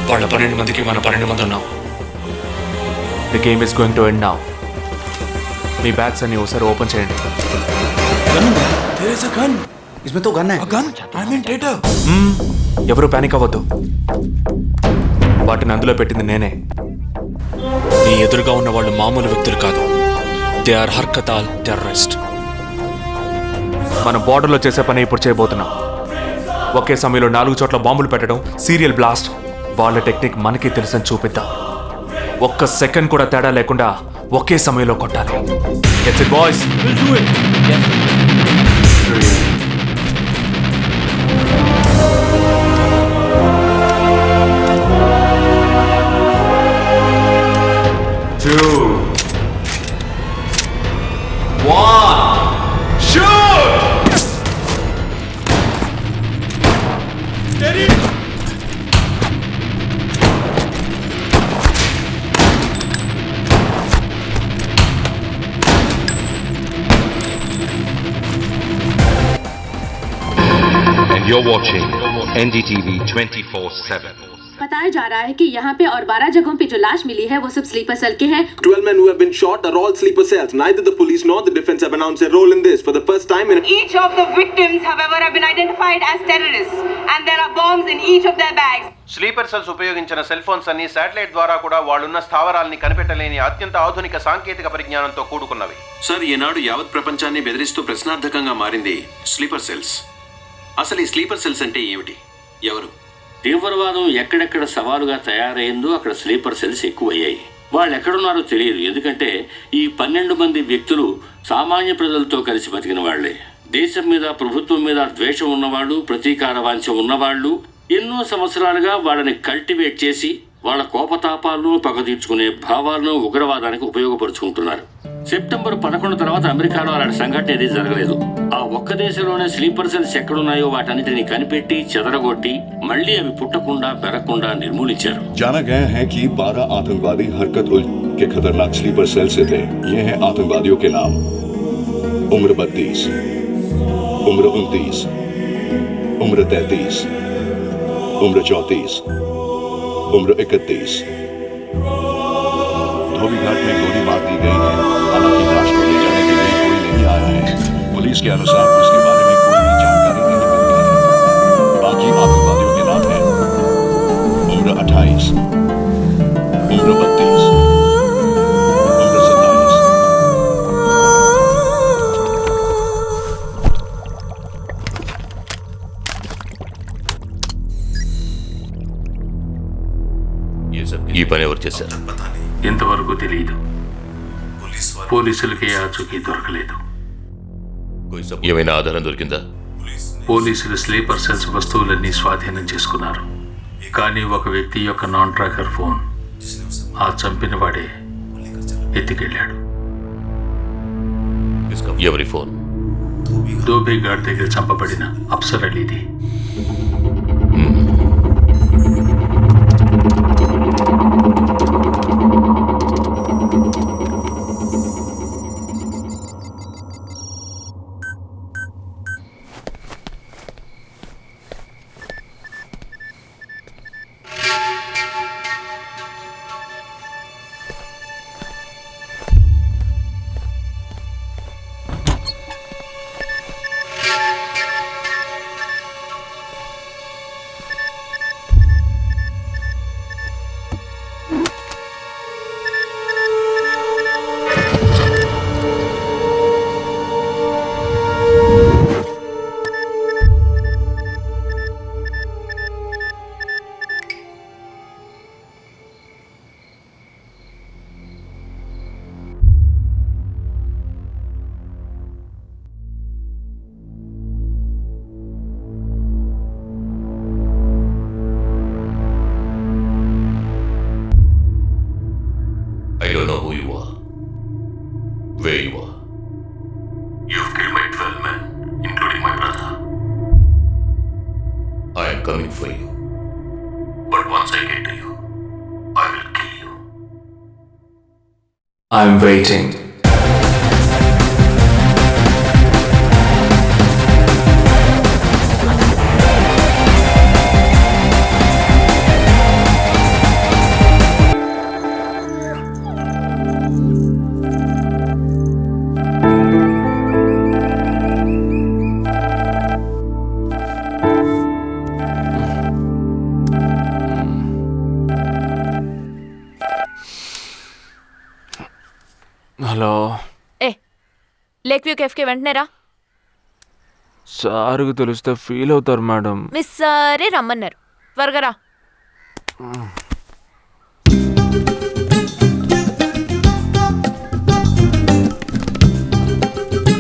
వాళ్ళ 12 మందికి మన 12 మంది ఉన్నాం. The game is going to end now. Me bags అన్ని ఒకసారి ఓపెన్ చేయండి. There is a gun. इसमें तो गन है. A gun? I'm in data. ఎవరు పానిక్ అవ్వద్దు. వాటిని అందులో పెట్టింది నేనే. నీ ఎదురుగా ఉన్న వాళ్ళు మామూలు వ్యక్తులు కాదు. దే ఆర్ హర్కతాల్ టెర్రరిస్ట్. మనం బార్డర్లో చేసే పని ఇప్పుడు చేయబోతున్నాం. ఒకే సమయంలో 4 చోట్ల బాంబులు పెట్టడం, సీరియల్ బ్లాస్ట్. వాళ్ళ టెక్నిక్ మనకి తెలుసని చూపిద్దాం. ఒక్క సెకండ్ కూడా తేడా లేకుండా ఒకే సమయంలో కొట్టాలి. Gets it, boys? We'll do it. Two, one, shoot! Steady. And you're watching NDTV 24/7. बताया जा रहा है कि यहाँ पे और 12 जगहों पे जो लाश मिली है वो सब स्लीपर सेल के हैं। 12 men who have been shot are all sleeper cells. Neither the police nor the defense have announced their role in this. For the first time in Each of the victims, however, have been identified as terrorists, and there are bombs in each of their bags. Sleeper cells ఉపయోగించిన cell phones అన్ని satellite ద్వారా కూడా వాళ్ళున్న స్థావరాల్ని కనిపెట్టలేని అత్యంత ఆధునిక సాంకేతిక పరిజ్ఞానంతో కూడుకున్నవి. Sir, ఈనాడు యావత్ ప్రపంచాన్ని బెదిరిస్తూ ప్రశ్నార్థకంగా మారింది స్లీపర్ సెల్స్. అసలు ఈ స్లీపర్ సెల్స్ అంటే ఏమిటి? ఎవరు? తీవ్రవాదం ఎక్కడెక్కడ సవాలుగా తయారైందో అక్కడ స్లీపర్ సెల్స్ ఎక్కువయ్యాయి. వాళ్ళు ఎక్కడున్నారో తెలియదు. ఎందుకంటే ఈ 12 మంది వ్యక్తులు సామాన్య ప్రజలతో కలిసి బతికిన వాళ్లే. దేశం మీద, ప్రభుత్వం మీద ద్వేషం ఉన్నవాళ్ళు, ప్రతీకార వాంఛ ఉన్నవాళ్ళు ఎన్నో సంవత్సరాలుగా వాళ్ళని కల్టివేట్ చేసి వాళ్ళ కోపతాపాలను, పగ తీర్చుకునే భావాలను ఉగ్రవాదానికి ఉపయోగపరుచుకుంటున్నారు. సెప్టెంబర్ 11 తర్వాత అమెరికాలో అలాంటి సంఘటన ఏది జరగలేదు. ఆ ఒక్క దేశంలోనే స్లీపర్ సెల్స్ ఎక్కడున్నాయో వాటన్నిటిని కనిపెట్టి చెదరగొట్టి మళ్ళీ అవి పుట్టకుండా పెరగకుండా నిర్మూలించారు. जाना गया है कि 12 आतंकवादी हरकत उल के खतरनाक स्लीपर सेल से थे. ये हैं आतंकवादियों के नाम: उम्र 32, उम्र 29, उम्र 33, उम्र 34, उम्र 31. धोबी घाट में गोली मार दी गई है. हालांकि लाश को ले जाने के लिए कोई नहीं आया है. पुलिस के अनुसार उसके बारे में कोई भी जानकारी नहीं मिली है. बाकी आतंकवादियों के नाम हैं: उम्र 28, उम्र 32, उम्र 27. ఈ పని ఎవరు చేశారు? ఇంతవరకు తెలియదు. పోలీసులకి ఆచూకీ దొరకలేదు. ఏమైనా ఆధారం దొరికిందా? పోలీసులు స్లీపర్ సెల్స్ వస్తువులన్నీ స్వాధీనం చేసుకున్నారు. కానీ ఒక వ్యక్తి యొక్క నాన్ ట్రాకర్ ఫోన్ ఆ చంపిన వాడే ఎత్తుకెళ్ళాడు. ఎవరి ఫోన్? దోబీ ఘాట్ దగ్గర చంపబడిన అఫ్సర్ అలీది. I'm waiting. హలో ఏ లేక్ వ్యూ కేఫ్కి వెంటనే రా. సార్కి తెలిస్తే ఫీల్ అవుతారు మేడం. మిస్ సరే రమ్మన్నారు, త్వరగా రా.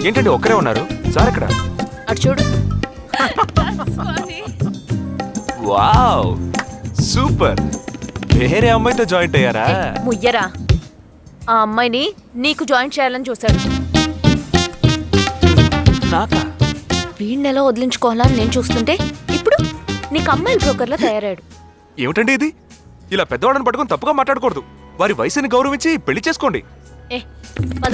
ఏంటండి ఒక్కరే ఉన్నారు? సార్ ఇక్కడ. అటు చూడు. Wow super. వేరే అమ్మాయితో జాయింట్ అయ్యారా? ముయ్యరా, ఆ అమ్మాయిని నీకు జాయిన్ చేయాలని చూశాడు. నాకా? వీడిని ఎలా వదిలించుకోవాలని నేను చూస్తుంటే ఇప్పుడు నీకు అమ్మాయిల బ్రోకర్లా తయారాడు. ఏమిటండి ఇది? ఇలా పెద్దవాళ్ళని పట్టుకొని తప్పుగా మాట్లాడకూడదు. వారి వయసుని గౌరవించి పెళ్లి చేసుకోండి. ఏ పద.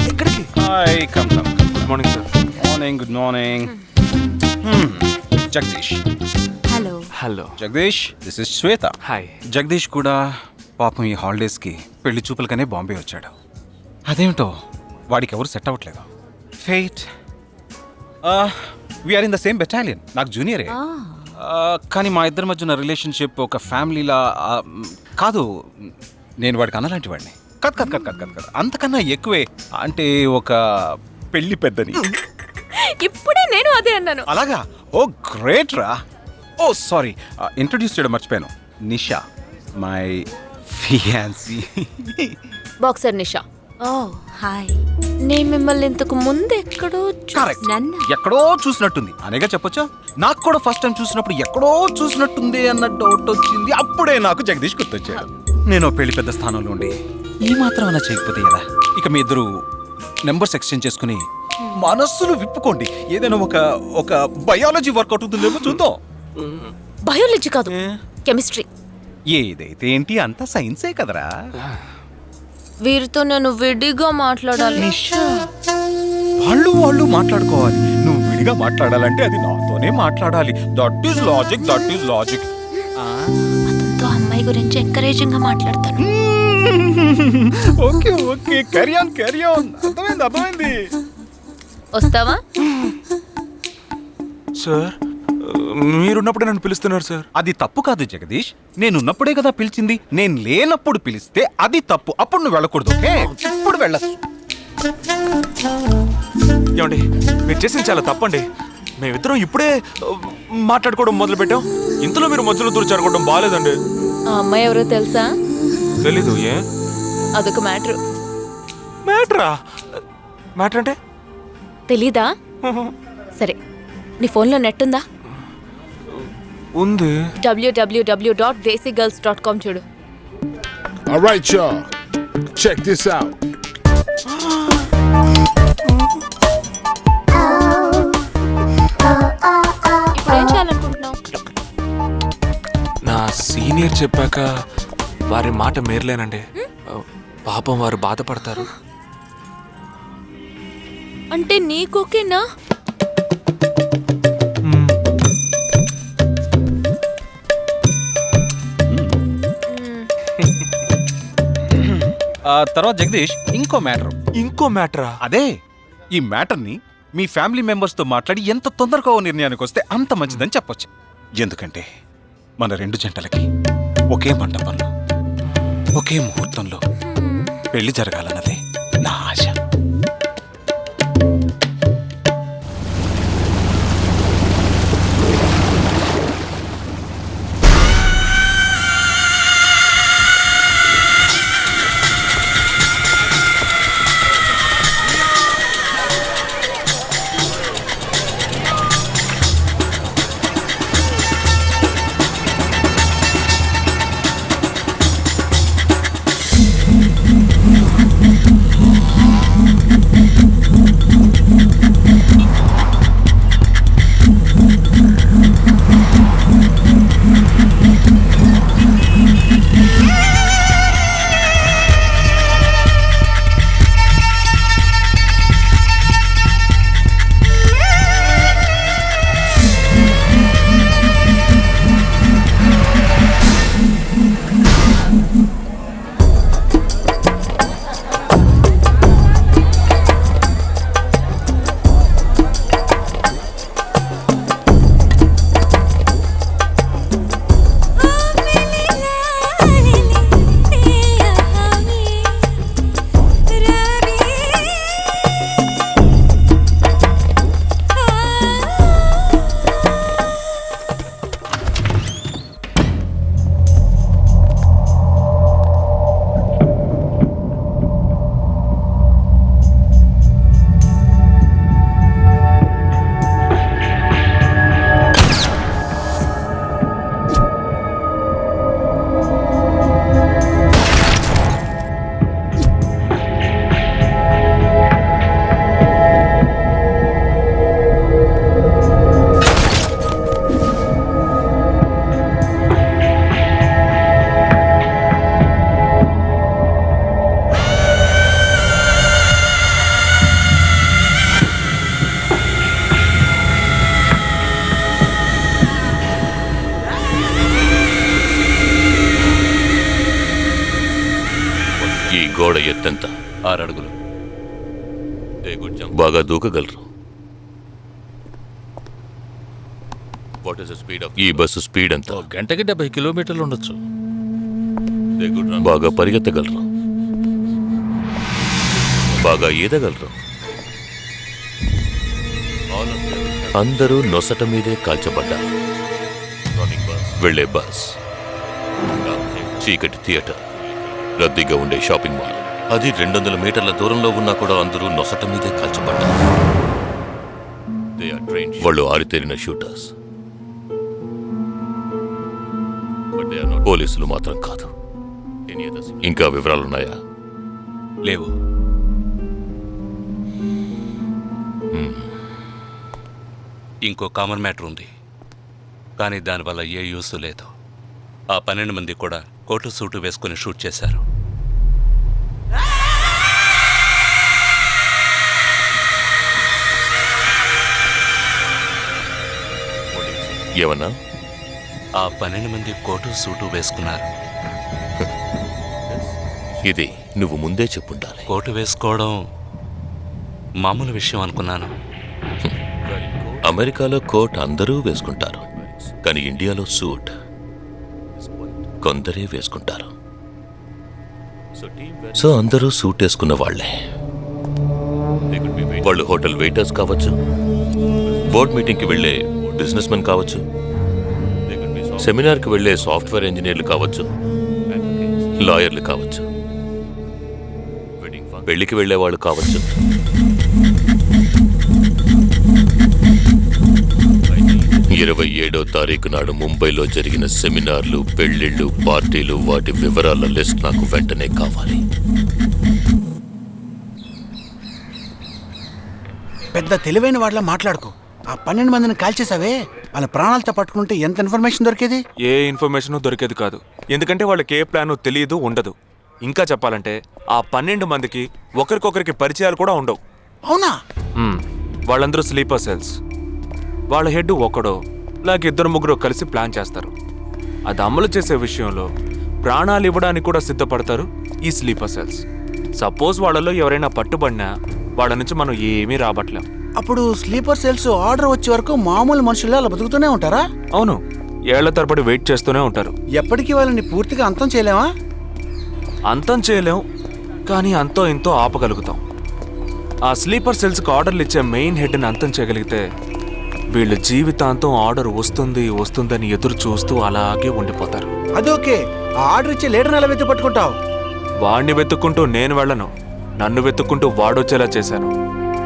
ఎక్కడికి? Hi, come come. Good morning sir. Morning, good morning. Jagadish. Hello. Hello Jagadish, this is Shweta. Hi. Jagadish కూడా పాపం ఈ హాలిడేస్కి పెళ్లి చూపులకనే బాంబే వచ్చాడు. అదేమిటో వాడికి ఎవరు సెట్ అవ్వట్లేదు. Fight. We're in the same battalion. నాకు జూనియరే. కానీ మా ఇద్దరి మధ్య ఉన్న రిలేషన్షిప్ ఒక ఫ్యామిలీలా కాదు. నేను వాడికి అన్నలాంటి వాడిని కద్ కద్ కద్ కద్ కద్ కద్ అంతకన్నా ఎక్కువే. అంటే ఒక పెళ్లి పెద్దని. ఇప్పుడే నేను అదే అన్నాను. అలాగా? ఓ గ్రేట్ రా. ఓ సారీ, ఇంట్రొడ్యూస్ చేయడం మర్చిపోయాను. Nisha, my fiancee. Boxer Nisha. Oh hi. నేను మిమ్మల్ని ఇంతకు ముందు ఎక్కడో ఎక్కడో చూసినట్టుంది అనేగా చెప్పొచ్చా? నాకు కూడా ఫస్ట్ టైం చూసినప్పుడు ఎక్కడో చూసినట్టుంది అన్న డౌట్ వచ్చింది. అప్పుడే నాకు జగదీష్ గుర్తొచ్చాడు. నేను పెళ్లి పెద్ద స్థానంలో ఉండి ఈ మాత్రం అలా చేయకపోతే కదా. ఇక మీ ఇద్దరు నెంబర్స్ ఎక్స్చేంజ్ చేసుకుని మనస్సులు విప్పుకోండి. ఏదైనా ఒక బయాలజీ వర్కౌట్ అవుతుందేమో చూద్దాం. బయాలజీ కాదు, కెమిస్ట్రీ. ఏదైతే ఏంటి, అంతా సైన్సే కదరా. వీరితో నేను విడిగా మాట్లాడాలి. వాళ్ళు మాట్లాడుకోవాలి. నువ్వు విడిగా మాట్లాడాలంటే అది నాతోనే మాట్లాడాలి. That is logic, that is logic. అతనితో అమ్మాయి గురించి ఎంకరేజింగ్ గా మాట్లాడతాను. Okay okay, carry on carry on. అర్థమైంది. వస్తావా? సార్, మీరున్నప్పుడే నన్ను పిలుస్తున్నారు సార్. అది తప్పు కాదు జగదీష్. నేనున్నప్పుడే కదా పిలిచింది. నేను లేనప్పుడు పిలిస్తే అది తప్పు. అప్పుడు నువ్వు వెళ్ళకూడదు. ఓకే, ఇప్పుడు వెళ్ళచ్చు. ఏమండి, మీరు చేసింది చాలా తప్పండి. మేమిద్దరం ఇప్పుడే మాట్లాడుకోవడం మొదలు పెట్టాం. ఇంతలో మీరు మధ్యలో దూరం జరగడం బాగాలేదండి. ఆ అమ్మాయి ఎవరో తెలుసా? తెలీదు. ఏ? అదొక మ్యాటర్. మ్యాటరా? మ్యాటర్ అంటే తెలీదా? సరే, నీ ఫోన్లో నెట్ ఉందా? ఉంది. www.desigirls.com చూడు. Alright y'all, check this out. ఇప్పుడు ఏం చేయాలనుకుంటున్నావు? నా సీనియర్ చెప్పాక వారి మాట మేరలేనండి. పాపం వారు బాధపడతారు. అంటే నీకోకేనా? తర్వాత జగదీష్, ఇంకో మ్యాటరా? అదే, ఈ మ్యాటర్ని మీ ఫ్యామిలీ మెంబర్స్తో మాట్లాడి ఎంత తొందరగా ఓ నిర్ణయానికి వస్తే అంత మంచిదని చెప్పొచ్చు. ఎందుకంటే మన రెండు జంటలకి ఒకే మండపంలో ఒకే ముహూర్తంలో పెళ్లి జరగాలన్నదే నా ఆశ. గోడ ఎత్తెంత? 6 అడుగులు. బాగా దూకగలరు. ఈ బస్సు స్పీడ్ ఎంత? గంటకి 70 కిలోమీటర్లు ఉండొచ్చు. బాగా పరిగెత్తగలరు. బాగా ఈదగలరు. అందరూ నొసట మీదే కాల్చబడ్డారు. వెళ్లే బస్, చీకటి థియేటర్, రద్దీగా ఉండే షాపింగ్ మాల్, అది 200 మీటర్ల దూరంలో ఉన్నా కూడా అందరూ నొసట మీదే కాల్చబడ్డారు. వాళ్ళు ఆరితేరిన షూటర్స్. పోలీసులు మాత్రం కాదు. ఇంకా వివరాలున్నాయా? లేవు. ఇంకో కామన్ మ్యాటర్ ఉంది, కానీ దానివల్ల ఏ యూస్ లేదు. ఆ 12 మంది కూడా కోటు సూటు వేసుకుని షూట్ చేశారు. ఏమన్నా? ఆ 12 మంది కోటు సూటు వేసుకున్నారు. ఇది నువ్వు ముందే చెప్పుండాలి. కోటు వేసుకోవడం మామూలు విషయం అనుకున్నాను. అమెరికాలో కోట్ అందరూ వేసుకుంటారు, కానీ ఇండియాలో సూట్ కొందరే వేసుకుంటారు. సో అందరూ సూట్ వేసుకున్న వాళ్లే. వాళ్ళు హోటల్ వెయిటర్స్ కావచ్చు, బోర్డ్ మీటింగ్కి వెళ్లే బిజినెస్ మెన్ కావచ్చు, సెమినార్కి వెళ్లే సాఫ్ట్వేర్ ఇంజనీర్లు కావచ్చు, లాయర్లు కావచ్చు, పెళ్లికి వెళ్లే వాళ్ళు కావచ్చు. 27వ తారీఖు నాడు ముంబైలో జరిగిన సెమినార్లు, పెళ్లిళ్ళు, పార్టీలు, వాటి వివరాల లిస్ట్ నాకు వెంటనే కావాలి. పెద్ద తెలివైన వాళ్ళ మాట్లాడుకో. ఆ 12 మందిని కాల్చేసావే, వాళ్ళ ప్రాణాలతో పట్టుకుంటే ఎంత ఇన్ఫర్మేషన్ దొరికేది? ఏ ఇన్ఫర్మేషన్ దొరికేది కాదు, ఎందుకంటే వాళ్ళకి ఏ ప్లాను తెలియదు, ఉండదు. ఇంకా చెప్పాలంటే ఆ 12 మందికి ఒకరికొకరికి పరిచయాలు కూడా ఉండవు. అవునా? వాళ్ళందరూ స్లీపర్ సెల్స్. వాళ్ళ హెడ్ ఒకడో లేక 2-3 కలిసి ప్లాన్ చేస్తారు. అది అమలు చేసే విషయంలో ప్రాణాలు ఇవ్వడానికి కూడా సిద్ధపడతారు ఈ స్లీపర్ సెల్స్. సపోజ్ వాళ్ళలో ఎవరైనా పట్టుబడినా వాళ్ళ నుంచి మనం ఏమీ రాబట్టలేం. అప్పుడు స్లీపర్ సెల్స్ ఆర్డర్ వచ్చే వరకు మామూలు మనుషుల్లో అలా బతుకుతూనే ఉంటారా? అవును, ఏళ్ల తరబడి వెయిట్ చేస్తూనే ఉంటారు. ఎప్పటికీ వాళ్ళని పూర్తిగా అంతం చేయలేమా? అంతం చేయలేం, కానీ అంతో ఇంతో ఆపగలుగుతాం. ఆ స్లీపర్ సెల్స్కి ఆర్డర్లు ఇచ్చే మెయిన్ హెడ్ని అంతం చేయగలిగితే వీళ్ళు జీవితాంతం ఆర్డర్ వస్తుందని ఎదురు చూస్తూ అలాగే ఉండిపోతారు. అదోకే, ఆ ఆర్డర్ ఇచ్చే లీడర్ని ఎలా వెతుకు పట్టుకుంటావు? వాడిని వెతుక్కుంటూ నేను వెళ్ళను, నన్ను వెతుక్కుంటూ వాడొచ్చేలా చేశాను.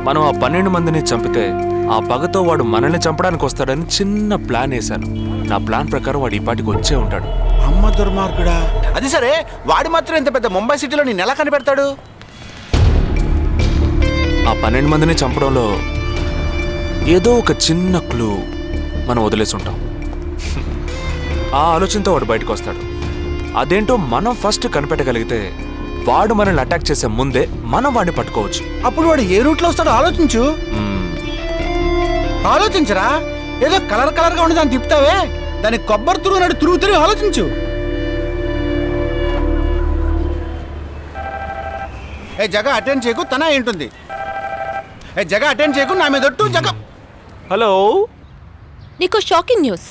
మనం ఆ 12 మందిని చంపితే ఆ పగతో వాడు మనల్ని చంపడానికి వస్తాడని చిన్న ప్లాన్ వేశాను. నా ప్లాన్ ప్రకారం వాడు ఈ పాటికి వచ్చే ఉంటాడు. అమ్మ దుర్మార్గుడా! అది సరే, వాడు మాత్రం ఇంత పెద్ద ముంబై సిటీలో నేను ఎలా కనిపెడతాడు? ఆ 12 మందిని చంపడంలో ఏదో ఒక చిన్న క్లూ మనం వదిలేసి ఉంటాం. ఆ ఆలోచనతో వాడు బయటకు వస్తాడు. అదేంటో మనం ఫస్ట్ కనిపెట్టగలిగితే వాడు మనల్ని అటాక్ చేసే ముందే మనం వాడిని పట్టుకోవచ్చు. అప్పుడు వాడు ఏ రూట్లో వస్తాడో ఆలోచించు. ఆలోచించరా, ఏదో కలర్ గా ఉండి దాన్ని తిప్పుతావే, దాన్ని కొబ్బరి తిరుగుతూ ఆలోచించు. ఏ జగ అటెండ్ చేయకు, తన ఏంటుంది? ఏ జగ అటెండ్ చేయకు, నా మీద ఒట్టు. జగ హలో, నీకు షాకింగ్ న్యూస్.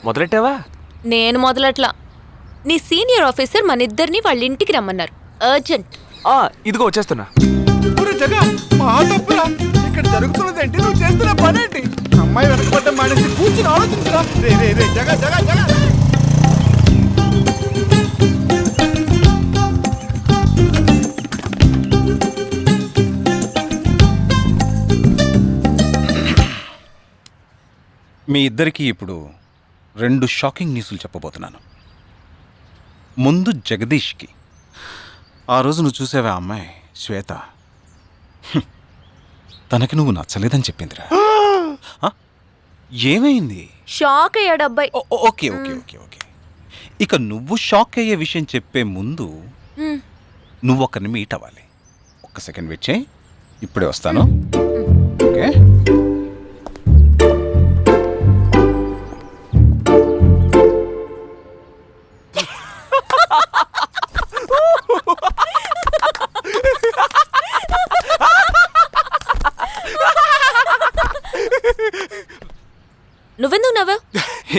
మొదలెట్టావా? నేను మొదలట్లా. నీ సీనియర్ ఆఫీసర్ మన ఇద్దరిని వాళ్ళ ఇంటికి రమ్మన్నారు, అర్జెంట్. ఇదిగో వచ్చేస్తున్నా. జగ, మా తప్పురా. ఇక్కడ జరుగుతున్నది ఏంటి? నువ్వు చేస్తున్న పనేంటి? అమ్మాయి వెనకబడ్డం మానేసి కూర్చుని ఆలోచించరా. రే జగ జగ జగ మీ ఇద్దరికీ ఇప్పుడు 2 షాకింగ్ న్యూస్లు చెప్పబోతున్నాను. ముందు జగదీష్కి. ఆ రోజు నువ్వు చూసావా అమ్మాయి శ్వేత? తనకి నువ్వు నచ్చలేదని చెప్పిందిరా. ఏమైంది? షాక్ అయ్యాడు అబ్బాయి. ఓకే ఓకే ఓకే ఓకే ఇక నువ్వు షాక్ అయ్యే విషయం చెప్పే ముందు నువ్వు ఒకరిని మీట్ అవ్వాలి. ఒక్క సెకండ్ వెయిట్ చేయి, ఇప్పుడే వస్తాను. ఓకే,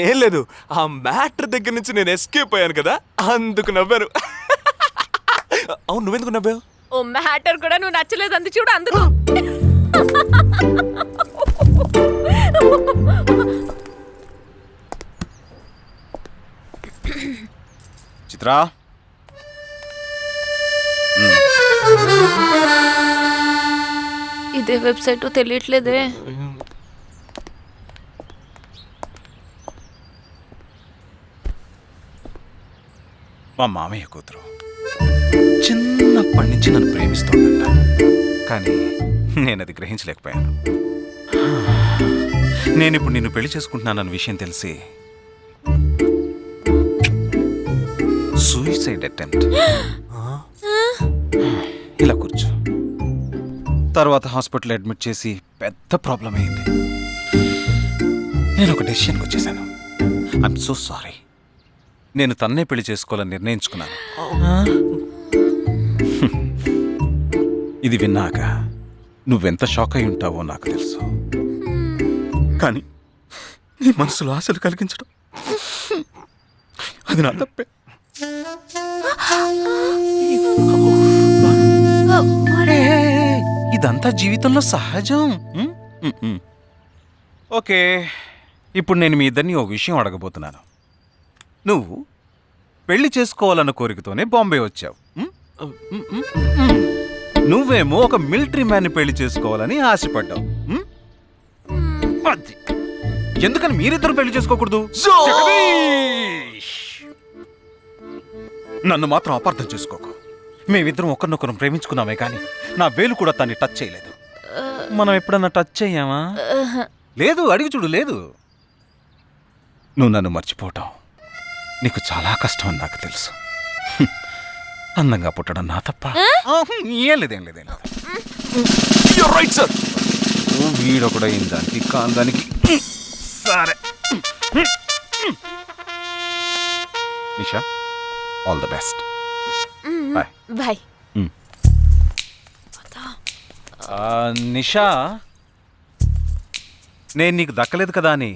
ఏం లేదు, ఆ మ్యాటర్ దగ్గర నుంచి నేను ఎస్కేప్ అయ్యాను కదా, అందుకు నవ్వాను. అవును, నువ్వెందుకు నవ్వావు? ఓ మ్యాటర్ కూడా నువ్వు నచ్చలేదు అంది చూడు అందుకు. చిత్రా, ఇదే వెబ్సైట్ తెలియట్లేదే. మా మామయ్య కూతురు చిన్నప్పటి నుంచి నన్ను ప్రేమిస్తోందంట, కానీ నేను అది గ్రహించలేకపోయాను. నేను ఇప్పుడు నిన్ను పెళ్లి చేసుకుంటున్నానన్న విషయం తెలిసి సూసైడ్ అటెంప్ట్. ఇలా కూర్చో. తర్వాత హాస్పిటల్ అడ్మిట్ చేసి పెద్ద ప్రాబ్లం అయింది. నేను ఒక డెసిషన్కి వచ్చేసాను. I'm so sorry. నేను తన్నే పెళ్లి చేసుకోవాలని నిర్ణయించుకున్నాను. ఇది విన్నాక నువ్వెంత షాక్ అయి ఉంటావో నాకు తెలుసు, కానీ నీ మనసులో ఆశలు కలిగించడం అది నా తప్పే. ఇదంతా జీవితంలో సహజం. ఓకే, ఇప్పుడు నేను మీ ఇద్దరిని ఒక విషయం అడగబోతున్నాను. నువ్వు పెళ్లి చేసుకోవాలన్న కోరికతోనే బాంబే వచ్చావు. నువ్వేమో ఒక మిలిటరీ మ్యాన్ని పెళ్లి చేసుకోవాలని ఆశపడ్డావు. ఎందుకని మీరిద్దరు పెళ్లి చేసుకోకూడదు? నన్ను మాత్రం అపార్థం చేసుకోకు. మేమిద్దరం ఒకరినొకరు ప్రేమించుకున్నామే కానీ నా వేలు కూడా తన్ని టచ్ చేయలేదు. మనం ఎప్పుడన్నా టచ్ అయ్యామా? లేదు, అడిగి చూడు. లేదు. నువ్వు నన్ను మర్చిపోవటం నీకు చాలా కష్టం అని నాకు తెలుసు. అందంగా పుట్టడం నా తప్ప. ఏం లేదు. వీడొకడు అయిన దానికి కాందానికి. సరే Nisha, all the best. Bye bye. Nisha, నేను నీకు దక్కలేదు కదా అని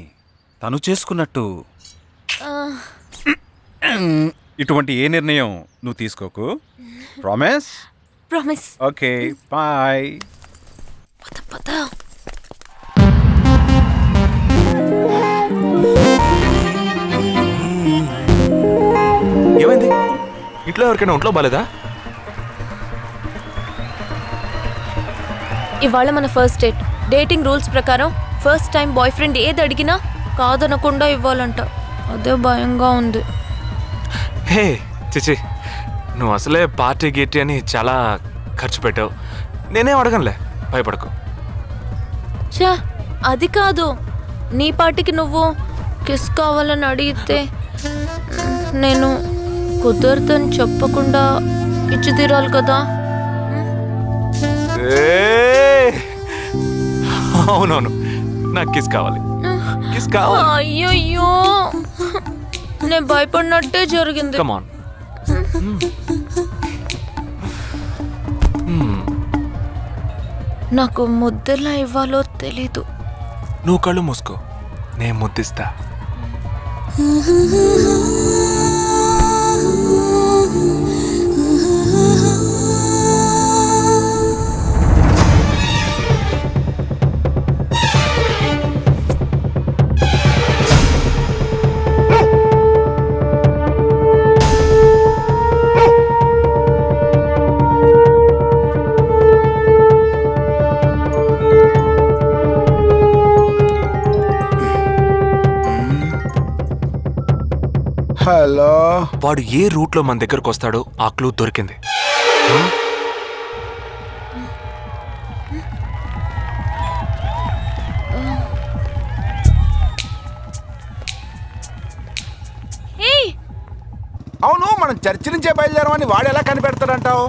తను చేసుకున్నట్టు ఇటువంటి ఏ నిర్ణయం నువ్వు తీసుకోకు. ప్రామిస్? ప్రామిస్. Okay, bye. పద. ఏమైంది? ఇంట్లో ఎవరికైనా ఒంట్లో బాలేదా? ఇవాళ మన ఫస్ట్ డేట్. డేటింగ్ రూల్స్ ప్రకారం ఫస్ట్ టైం బాయ్ ఫ్రెండ్ ఏది అడిగినా కాదనకుండా ఇవ్వాలంట. అదే భయంగా ఉంది. హే చిచి, నువ్వు అసలే పార్టీ గీటీ అని చాలా ఖర్చు పెట్టావు. నేనేం అడగనులే, భయపడకు. చా, అది కాదు. నీ పార్టీకి నువ్వు కిస్ కావాలని అడిగితే నేను కుదరదని చెప్పకుండా ఇచ్చి తీరాలి కదా. అవునవును, నాకు కిస్ కావాలి. కిస్ కావాలి. అయ్యయ్యో, నేను భయపడినట్టే జరిగింది. Come on. నాకు ముద్దెలా ఇవ్వాలో తెలీదు. నువ్వు కళ్ళు మూసుకో, నేను ముద్దిస్తా. హలో. వాడు ఏ రూట్ లో మన దగ్గరకు వస్తాడో ఆ క్లూ దొరికింది. అవును, మనం చర్చి నుంచే బయలుదేరామని వాడు ఎలా కనిపెడతాడంటావు?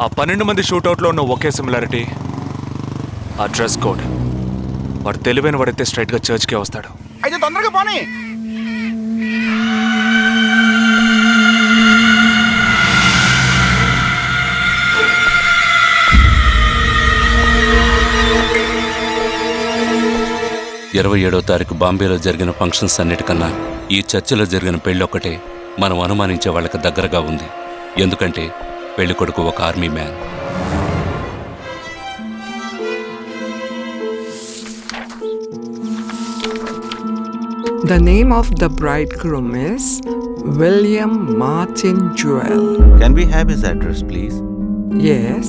ఆ 12 మంది షూట్అవుట్లో ఉన్న ఒకే సిమిలారిటీ, ఆ డ్రెస్ కోడ్. వాడు తెలివైన వాడైతే స్ట్రైట్గా చర్చ్కే వస్తాడు. అయితే తొందరగా పోనీ. 27వ తారీఖు బాంబేలో జరిగిన ఫంక్షన్స్ అన్నిటికన్నా ఈ చర్చిలో జరిగిన పెళ్ళొక్కటే మనం అనుమానించే వాళ్ళకి దగ్గరగా ఉంది. ఎందుకంటే పెళ్లి కొడుకు ఒక army man. The name of the bridegroom is William Martin Jewell. Can we have his address, please? Yes.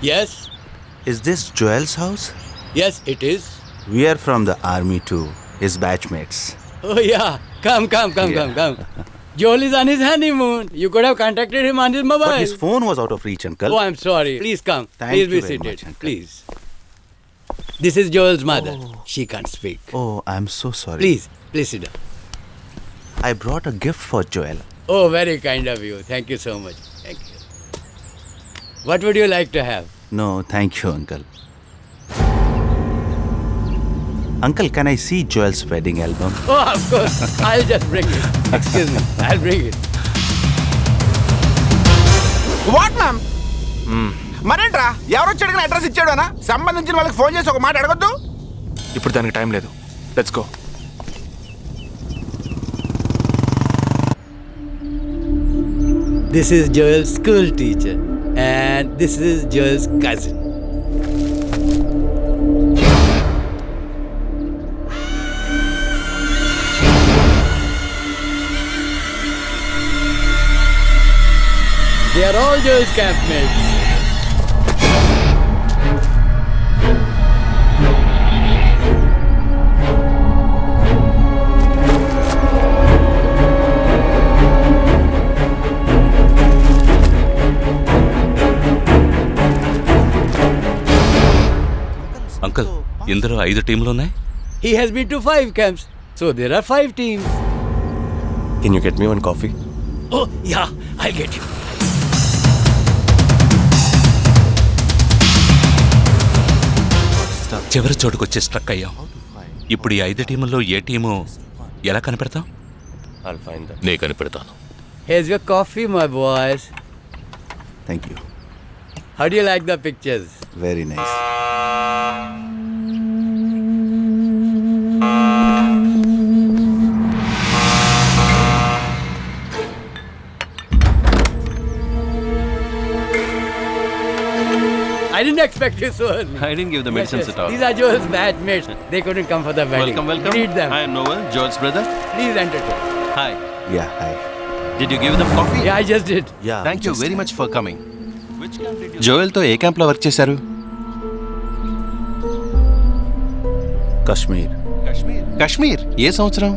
Yes. Is this Joel's house? Yes, it is. We are from the army too, his batchmates. Oh yeah, come. Joel is on his honeymoon. You could have contacted him on his mobile. But his phone was out of reach, uncle. Oh, I'm sorry. Please come. Thank Please you be very seated. much, uncle. Please. This is Joel's mother. She can't speak. Oh, I'm so sorry. Please sit down. I brought a gift for Joel. Oh, very kind of you. Thank you so much. Thank you. What would you like to have? No, thank you, uncle. Uncle, can I see Joel's wedding album? Oh, of course. I'll just bring it. Excuse me. I'll bring it. What ma'am? మరేంట్రా ఎవరు వచ్చాడు address ఇచ్చాడనా? సంబంధించిన వాళ్ళకి phone చేసి ఒక మాట అడగొద్దు. ఇప్పుడు దానికి టైం లేదు. Let's go. This is Joel's school teacher. And this is Joel's cousin. They are all Joel's campmates. Uncle, ఇందులో 5 టీంలు ఉన్నాయి. He has been to 5 camps. So there are 5 teams. Can you get me one coffee? Oh, yeah, I'll get you. చివరి చోటుకొచ్చి struck అయ్యాం. ఇప్పుడు ఈ 5 టీముల్లో ఏ team ఎలా కనిపెడతాం? నే కనిపెడతాను. Here's your coffee, my boys. Thank you. How do you like the pictures? Very nice. I didn't expect you so early. I didn't give the medicines at all. These are Joel's batchmates. They couldn't come for the wedding. Welcome. Meet them. I am Noel, Joel's brother. Please entertain. Hi. Yeah, hi. Did you give them coffee? Yeah, I just did. Yeah. Thank you very much for coming. Which camp did you? Joel తో ఏ camp లో work చేశారు? కశ్మీర్. కశ్మీర్ ఏ సంవత్సరం?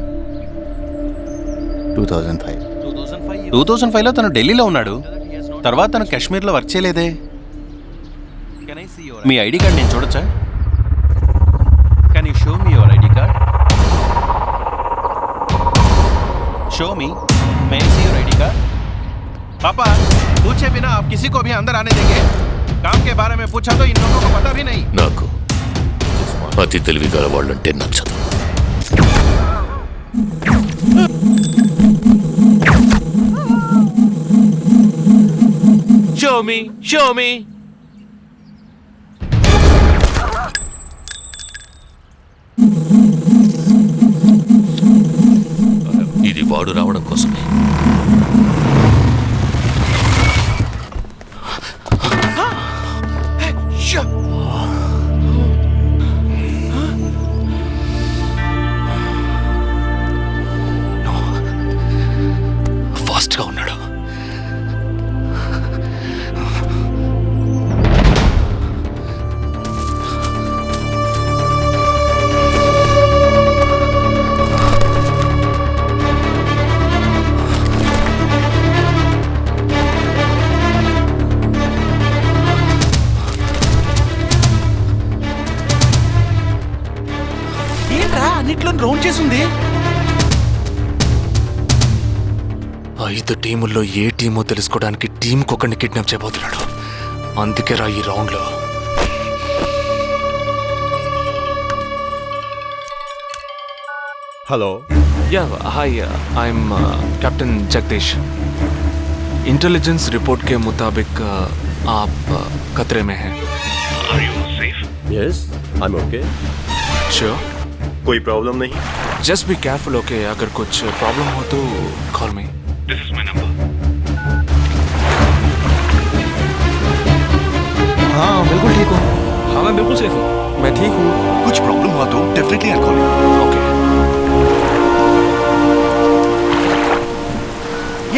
2005. 2005లో తను ఢిల్లీలో ఉన్నాడు. తర్వాత తను కాశ్మీర్లో వర్క్ చేయలేదే. మీ ఐడి కార్డ్ నేను చూడొచ్చా? Can you show me your ID card? Show me. May I see your ID card? पापा पूछे बिना आप किसी को भी अंदर आने देंगे? काम के बारे में पूछा तो इन लोगों को पता भी नहीं. నాకు అతి తెలివి గల వాళ్ళంటే నచ్చదు. Show me. ఇది వాడు రావడం కోసమే. ఫాస్ట్గా ఉన్నాడు. అన్నిట్లో రౌండ్ చేసింది. 5 టీముల్లో ఏ టీమో తెలుసుకోవడానికి టీంకొకరిని కిడ్నాప్ చేయబోతున్నాడు. అందుకే రా ఈ రౌండ్లో. Hello. Yeah hi, I'm captain Jagdish. Intelligence report के मुताबिक आप खतरे में हैं। Are you safe? Yes, I'm okay. Sure? कोई प्रॉब्लम नहीं? Just be careful, okay? अगर कुछ प्रॉब्लम हो तो call me. This is my number. हाँ बिल्कुल ठीक हूँ। हाँ मैं बिल्कुल सेफ हूँ। मैं ठीक हूँ। कुछ प्रॉब्लम हुआ तो definitely I'll call you. Okay.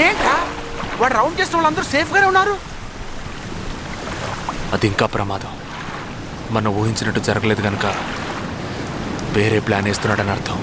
ఏంట్రా వాడు రౌండ్ చేసిన వాళ్ళందరూ సేఫ్ గానే ఉన్నారు. అది ఇంకా ప్రమాదం. మనం ఊహించినట్టు జరగలేదు కనుక వేరే ప్లాన్ వేస్తున్నాడని అర్థం.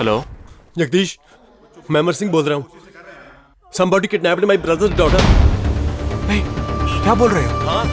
हेलो जगदीश, मैं अमर सिंह बोल रहा हूँ। Somebody kidnapped my brother's daughter. नहीं, क्या बोल रहे हो? हाँ